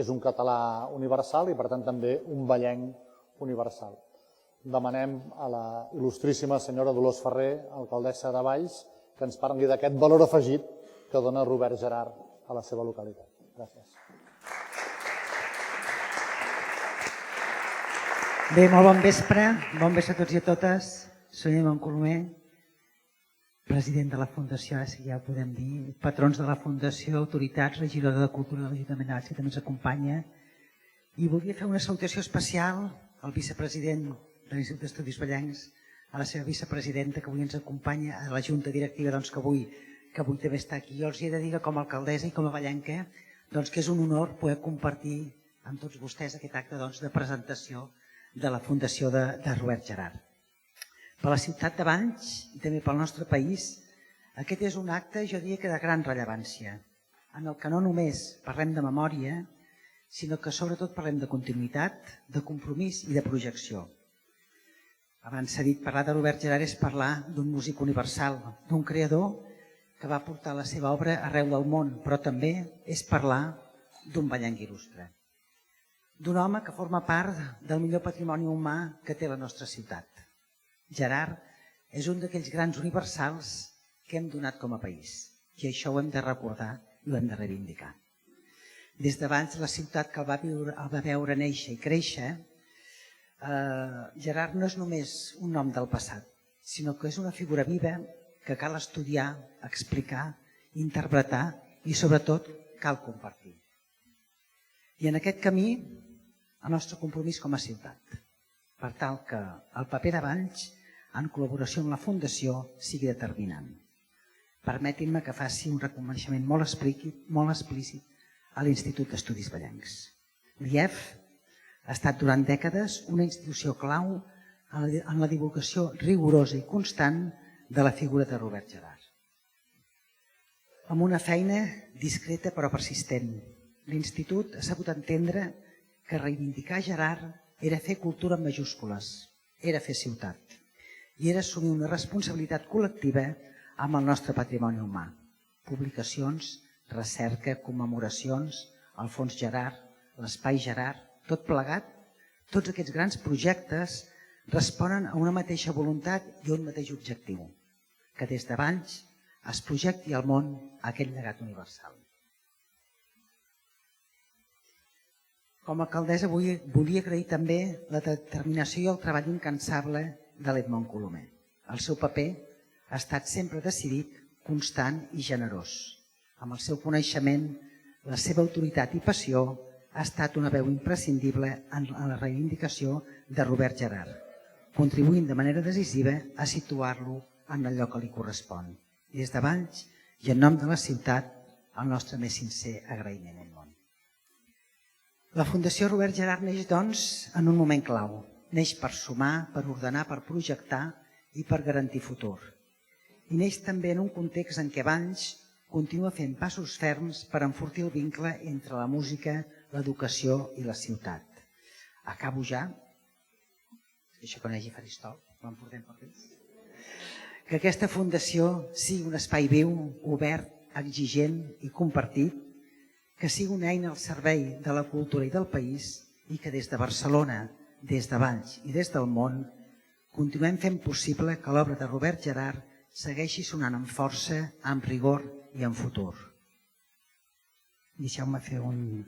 és un català universal i, per tant, també un vallenc universal. Demanem a la il·lustríssima senyora Dolors Ferrer, alcaldessa de Valls, que ens parli d'aquest valor afegit que dona Robert Gerhard a la seva localitat. Gràcies. Bé, molt bon vespre a tots i a totes. Soy Edmond Colomer, president de la Fundació, ara sí que ja ho podem dir, patrons de la Fundació, autoritats, regidora de Cultura de l'Ajuntament de Valls, que també ens acompanya. I volia fer una salutació especial al vicepresident de l'Institut d'Estudis Vallencs, a la seva vicepresidenta, que avui ens acompanya, a la Junta Directiva, que avui també està aquí. Jo els he de dir que com a alcaldessa i com a vallenca, que és un honor poder compartir amb tots vostès aquest acte de presentació de la Fundació de Robert Gerhard. Per la ciutat de Valls i també pel nostre país, aquest és un acte, jo diria que de gran rellevància, en el que no només parlem de memòria, sinó que sobretot parlem de continuïtat, de compromís i de projecció. Abans s'ha dit, parlar de Robert Gerhard és parlar d'un músic universal, d'un creador que va portar la seva obra arreu del món, però també és parlar d'un vallenc il·lustre, d'un home que forma part del millor patrimoni humà que té la nostra ciutat. Gerhard és un d'aquells grans universals que hem donat com a país i això ho hem de recordar i ho hem de reivindicar. Des d'abans la ciutat que el va veure néixer i créixer, Gerhard no és només un nom del passat, sinó que és una figura viva que cal estudiar, explicar, interpretar i sobretot cal compartir. I en aquest camí el nostre compromís com a ciutat, per tal que el paper de Valls, en col·laboració amb la Fundació, sigui determinant. Permetin-me que faci un reconeixement molt explícit a l'Institut d'Estudis Vallencs. L'IEF ha estat durant dècades una institució clau en la divulgació rigorosa i constant de la figura de Robert Gerhard. Amb una feina discreta però persistent, l'Institut ha sabut entendre que reivindicar Gerhard era fer cultura en majúscules, era fer ciutat i era assumir una responsabilitat col·lectiva amb el nostre patrimoni humà. Publicacions, recerca, commemoracions, el Fons Gerhard, l'Espai Gerhard, tot plegat, tots aquests grans projectes responen a una mateixa voluntat i a un mateix objectiu, que des de Valls es projecti al món aquest llegat universal. Com a alcaldessa volia agrair també la determinació i el treball incansable de l'Edmond Colomer. El seu paper ha estat sempre decidit, constant i generós. Amb el seu coneixement, la seva autoritat i passió ha estat una veu imprescindible en la reivindicació de Robert Gerhard, contribuint de manera decisiva a situar-lo en el lloc que li correspon. I des de Valls i en nom de la ciutat, el nostre més sincer agraïment al món. La Fundació Robert Gerhard neix, doncs, en un moment clau. Neix per sumar, per ordenar, per projectar i per garantir futur. I neix també en un context en què Valls continua fent passos ferms per enfortir el vincle entre la música, l'educació i la ciutat. Acabo ja. Això que no hi hagi faristol, l'emportem per aquí. Que aquesta fundació sigui un espai viu, obert, exigent i compartit, que sigui una eina al servei de la cultura i del país i que des de Barcelona, des de Valls i des del món, continuem fent possible que l'obra de Robert Gerhard segueixi sonant amb força, amb rigor i amb futur. Deixeu-me fer un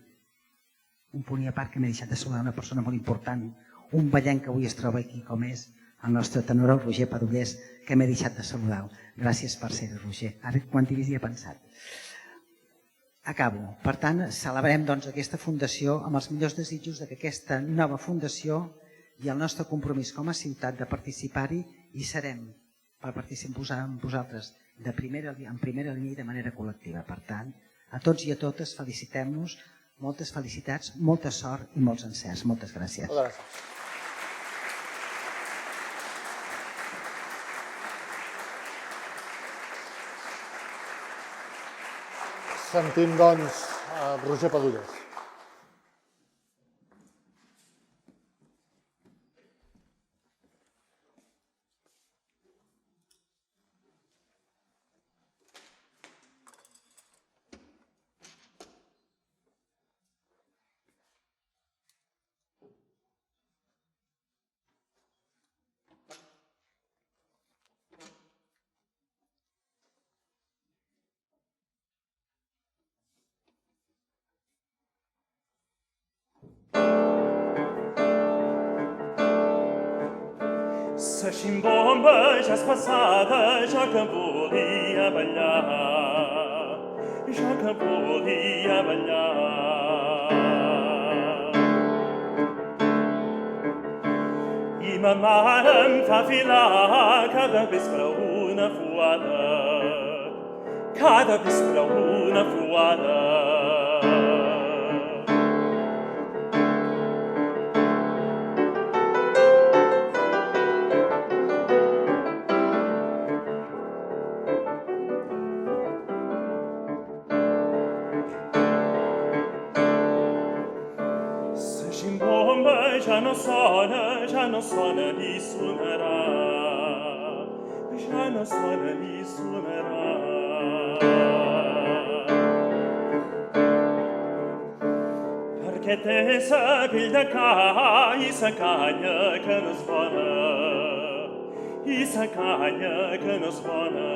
punt a part que m'he deixat de saludar una persona molt important, un vallenc que avui es troba aquí com és el nostre tenor, el Roger Padullés, que m'he deixat de saludar. Gràcies per ser-hi, Roger. Ara quan t'hi havia pensat. Acabo. Per tant, celebrem aquesta fundació amb els millors desitjos que aquesta nova fundació i el nostre compromís com a ciutat de participar-hi i serem per participar amb vosaltres en primera línia i de manera col·lectiva. Per tant, a tots i a totes felicitem-nos, moltes felicitats, molta sort i molts encerts. Moltes gràcies. Moltes gràcies. Sentim, doncs, Roger Padullés. sa ximbomba ja és passada, jo que volia ballar, jo que volia ballar. I ma mare em fa filar cada vespre una fuada, cada vespre una fuada. Ja no sona ni sonarà, ja no sona ni sonarà. Perquè té sa pell de ca i sa canya que no és bona, i sa canya que no és bona.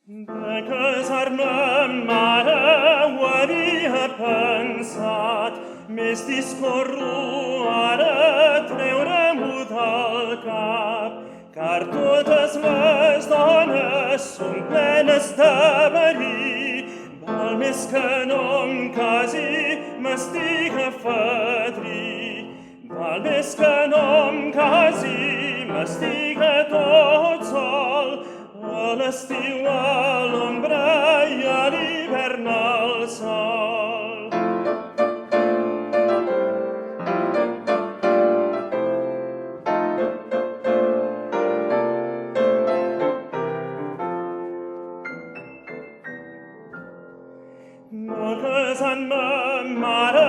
De casar-me mare ho havia pensat, m'és discorro ara treure-m'ho del cap, car totes les dones són plenes de verí, val més que no em casi, m'estic a fadrí, val més que no em casi, m'estic a tot sol, a l'estiu a l'ombra i a l'hivern al sol. No casant-me mare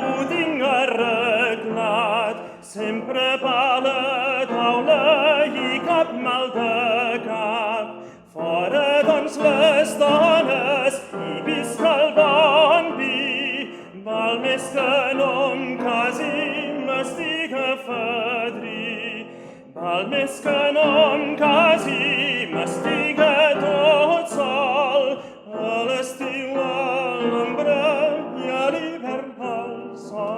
ho tinc arreglat, sempre pa a la taula i cap mal de cap. Fora, doncs, les dones i visca el bon vi, val més que no em casi, m'estic a fadrí, val més que no em casi, m'estic a tot sol, a l'estiu a l'ombra i a l'hivern al sol.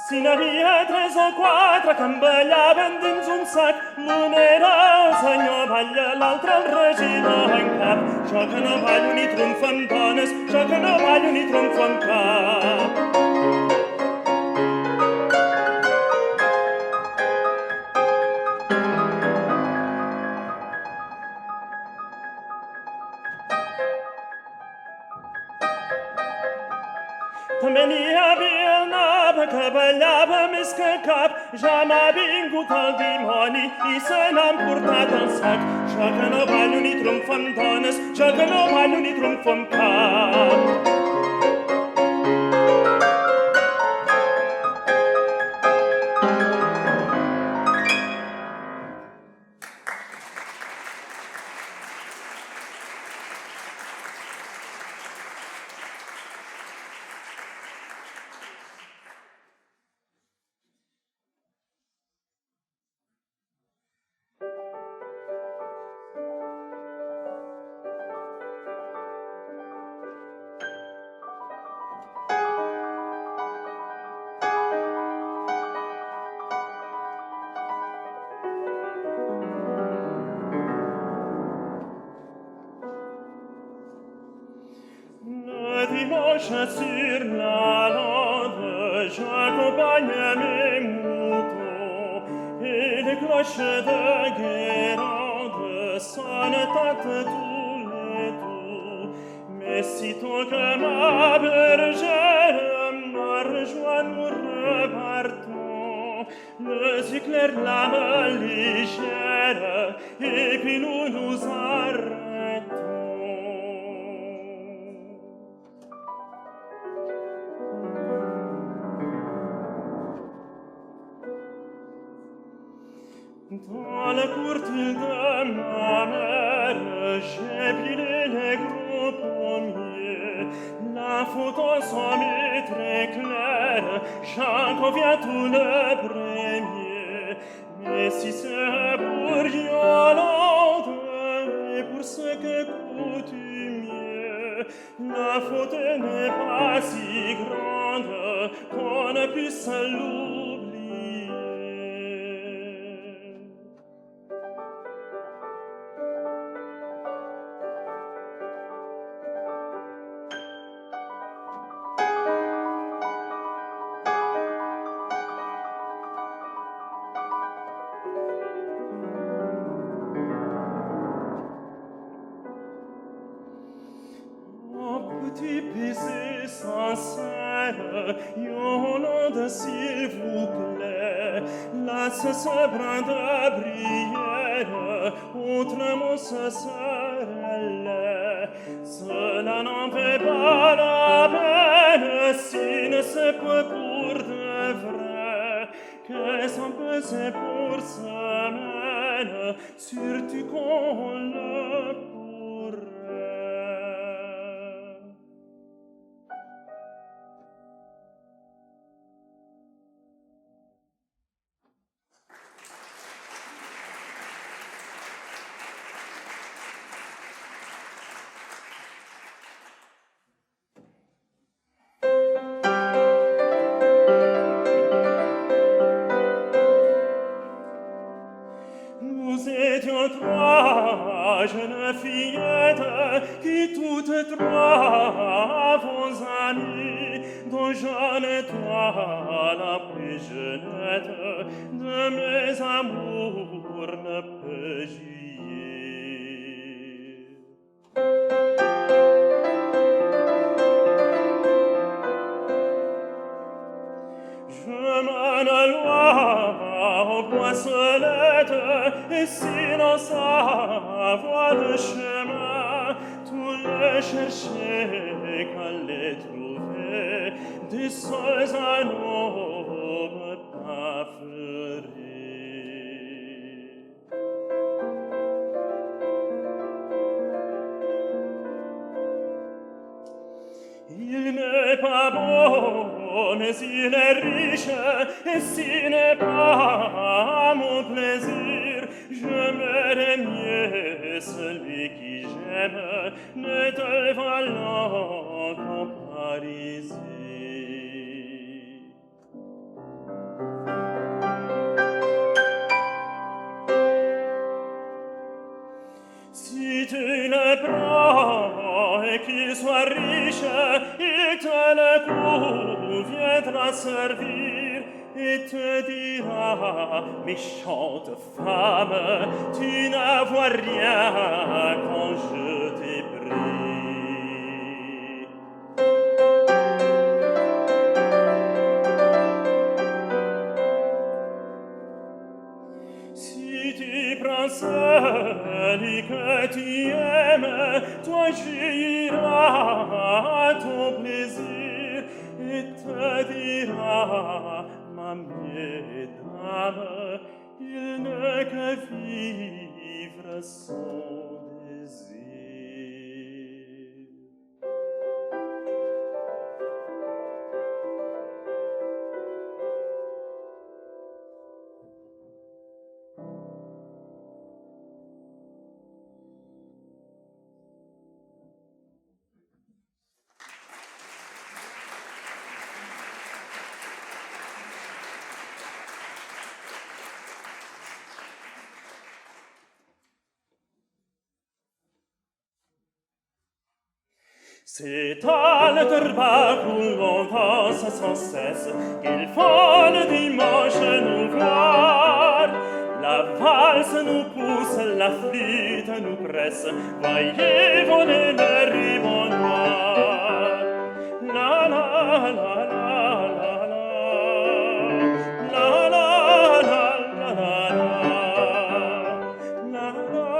Si n'havia 3 o 4 que em ballaven dins un sac, l'un era el senyor Batlle, l'altre el regidor en cap. Jo que no ballo ni tromfo amb dones, jo que no ballo ni tromfo amb cap. També n'hi havia el nap que ballava més que cap, ja m'ha vingut el dimoni i se n'ha emportat el sac. Jo que no ballo ni tromfo amb dones, jo que no ballo ni tromfo amb cap. Dimanche sur la lande j'accompagne mes moutons, et les cloches de Guérande sonnent à tous les tours. Mais sitôt que ma bergère m'a rejoint, nous repartons, les éclairs l'âme légère, et puis nous nous arrêtons. Dans la courtile de ma mère, j'ai pilé les gros pommiers. La photo semble très claire, j'en conviens tout le premier. Mais si c'est pour Yolande et pour ce que coutumier, la faute n'est pas si grande qu'on ne puisse l'oublier. Petit baiser sincère, Yolande, s'il vous plaît, laisse ce brin de bruyère, autrement ce serait laid. Cela n'en fait pas la peine, si ne c'est pas pour de vrai, qu'est-ce qu'on peut c'est pour semaine, surtout qu'on le pourrait. Nous étions trois jeunes fillettes qui toutes trois avons amis, dont j'en ai toi la plus jeunette de mes amours ne peut juiller. Je m'en allois aux poissonnettes, et si l'on savoir le chemin, tout le chercher qu'à les trouver, des sols à n'aube pas fleurir. Il n'est pas beau, mais il est riche, et s'il n'est pas mon plaisir, je m'aimerais mieux celui qui j'aime, ne te valant qu'en Parisie. Si tu le prends et qu'il soit riche, il te le conviendra servir et te dira, méchante femme, tu n'as vois rien quand je t'ai pris. Si tu prends celui que tu aimes, toi jouiras à ton plaisir et te dira, ma mesdames, il n'est que vivre son désir. C'est à l'Etterbach où l'on danse sans cesse qu'il faut le dimanche nous voir. La valse nous pousse, la flûte nous presse, voyez voler le ribbon noir. La la la la la la, la la la la la la, la la la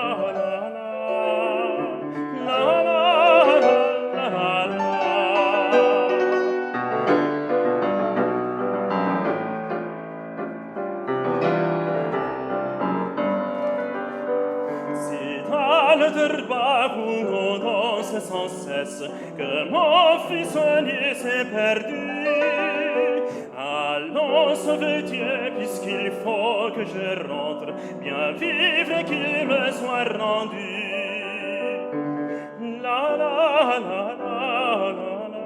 la la la, la la la la la. C'est à l'Etterbach où l'on danse sans cesse que mon frisonnier s'est perdu. Allons, sauve Dieu, puisqu'il faut que je rentre, bien vivre et qu'il me soit rendu. La la la la la la,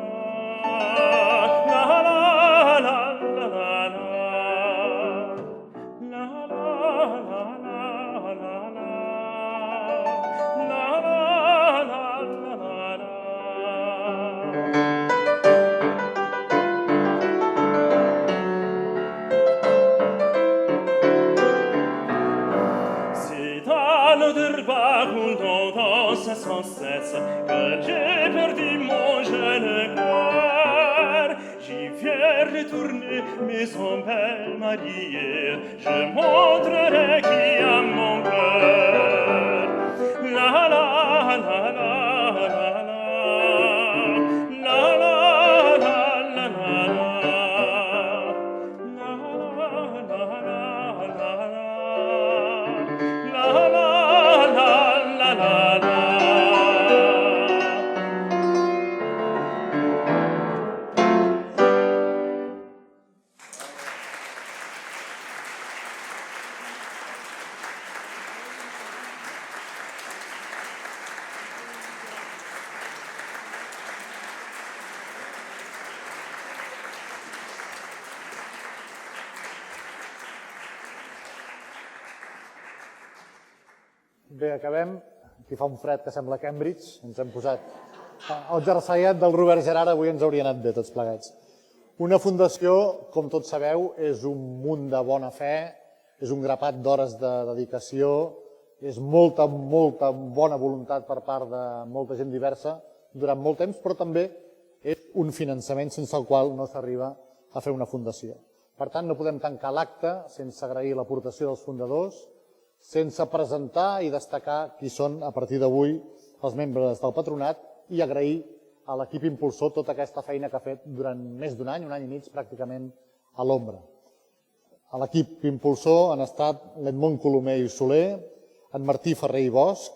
la la la la la la, la la la la la la, la la la la la. C'est à l'Etterbach où l'on danse sans cesse que j'ai perdu mon jeune cœur. J'y viens retourner, maison belle mariée, je montrerai qui a mon cœur. La la la la la la, la la la la la la, la la la la la, la la la la la la. Bé, acabem. Aquí fa un fred que sembla Cambridge. Ens hem posat el jerseiet del Robert Gerhard. Avui ens hauria anat bé tots plegats. Una fundació, com tots sabeu, és un munt de bona fe, és un grapat d'hores de dedicació, és molta bona voluntat per part de molta gent diversa durant molt temps, però també és un finançament sense el qual no s'arriba a fer una fundació. Per tant, no podem tancar l'acte sense agrair l'aportació dels fundadors, sense presentar i destacar qui són a partir d'avui els membres del patronat i agrair a l'equip impulsor tota aquesta feina que ha fet durant més d'un any i mig pràcticament a l'ombra. A l'equip impulsor han estat l'Edmond Colomer i Soler, en Martí Ferrer i Bosch,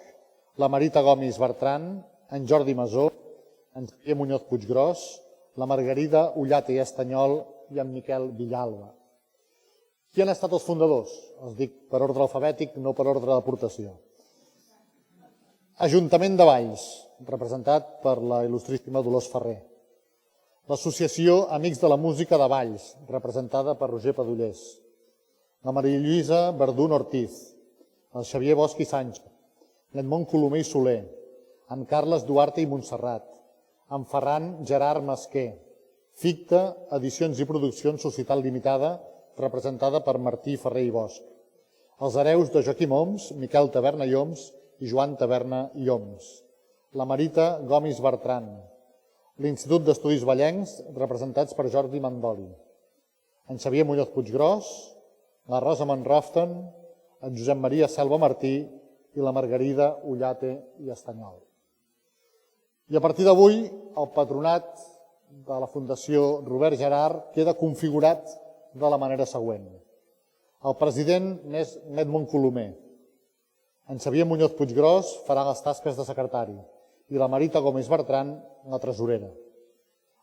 la Marita Gomis Bertran, en Jordi Masó, en Xavier Muñoz Puiggròs, la Margarida Ullate i Estanyol i en Miquel Villalba. Qui han estat els fundadors? Els dic per ordre alfabètic, no per ordre d'aportació. Ajuntament de Valls, representat per la il·lustríssima Dolors Ferrer. L'Associació Amics de la Música de Valls, representada per Roger Padullés. La Maria Lluïsa Verdún Ortiz, el Xavier Bosch i Sánchez, l'Edmond Colomer i Soler, en Carles Duarte i Montserrat, en Ferran Gerard Masquer, Ficta, Edicions i Produccions Societat Limitada, representada per Martí Ferrer i Bosch. Els hereus de Joaquim Oms, Miquel Taverna i Oms i Joan Taverna i Oms. La Marita Gomis Bertran. L'Institut d'Estudis Vallencs, representats per Jordi Mandoli. En Xavier Muñoz Puiggròs, la Rosa Monrofton, en Josep Maria Selva Martí i la Margarida Ullate i Estanyol. I a partir d'avui, el patronat de la Fundació Robert Gerhard queda configurat de la manera següent. El president n'és Edmond Colomer. En Xavier Muñoz Puiggròs farà les tasques de secretari i la Marita Gómez Bertran la tresorera.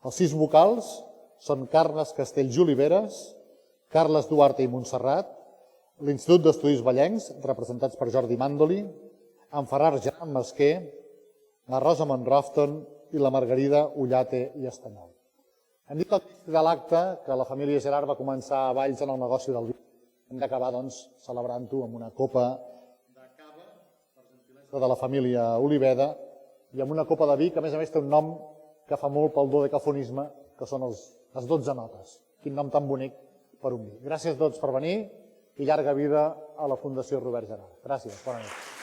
Els 6 vocals són Carles Castells i Oliveres, Carles Duarte i Montserrat, l'Institut d'Estudis Vallencs, representats per Jordi Mandoli, en Ferran Gerard Masquer, la Rosa Monrofton i la Margarida Ullate i Estanyol. Hem dit al inici de l'acte que la família Gerhard va començar a Valls en el negoci del vi. Hem d'acabar, doncs, celebrant-ho amb una copa de cava per gentilesa de la família Oliveda i amb una copa de vi que a més té un nom que fa molt pel dodecafonisme, que són les 12 notes. Quin nom tan bonic per un vi. Gràcies a tots per venir i llarga vida a la Fundació Robert Gerhard. Gràcies, bona nit.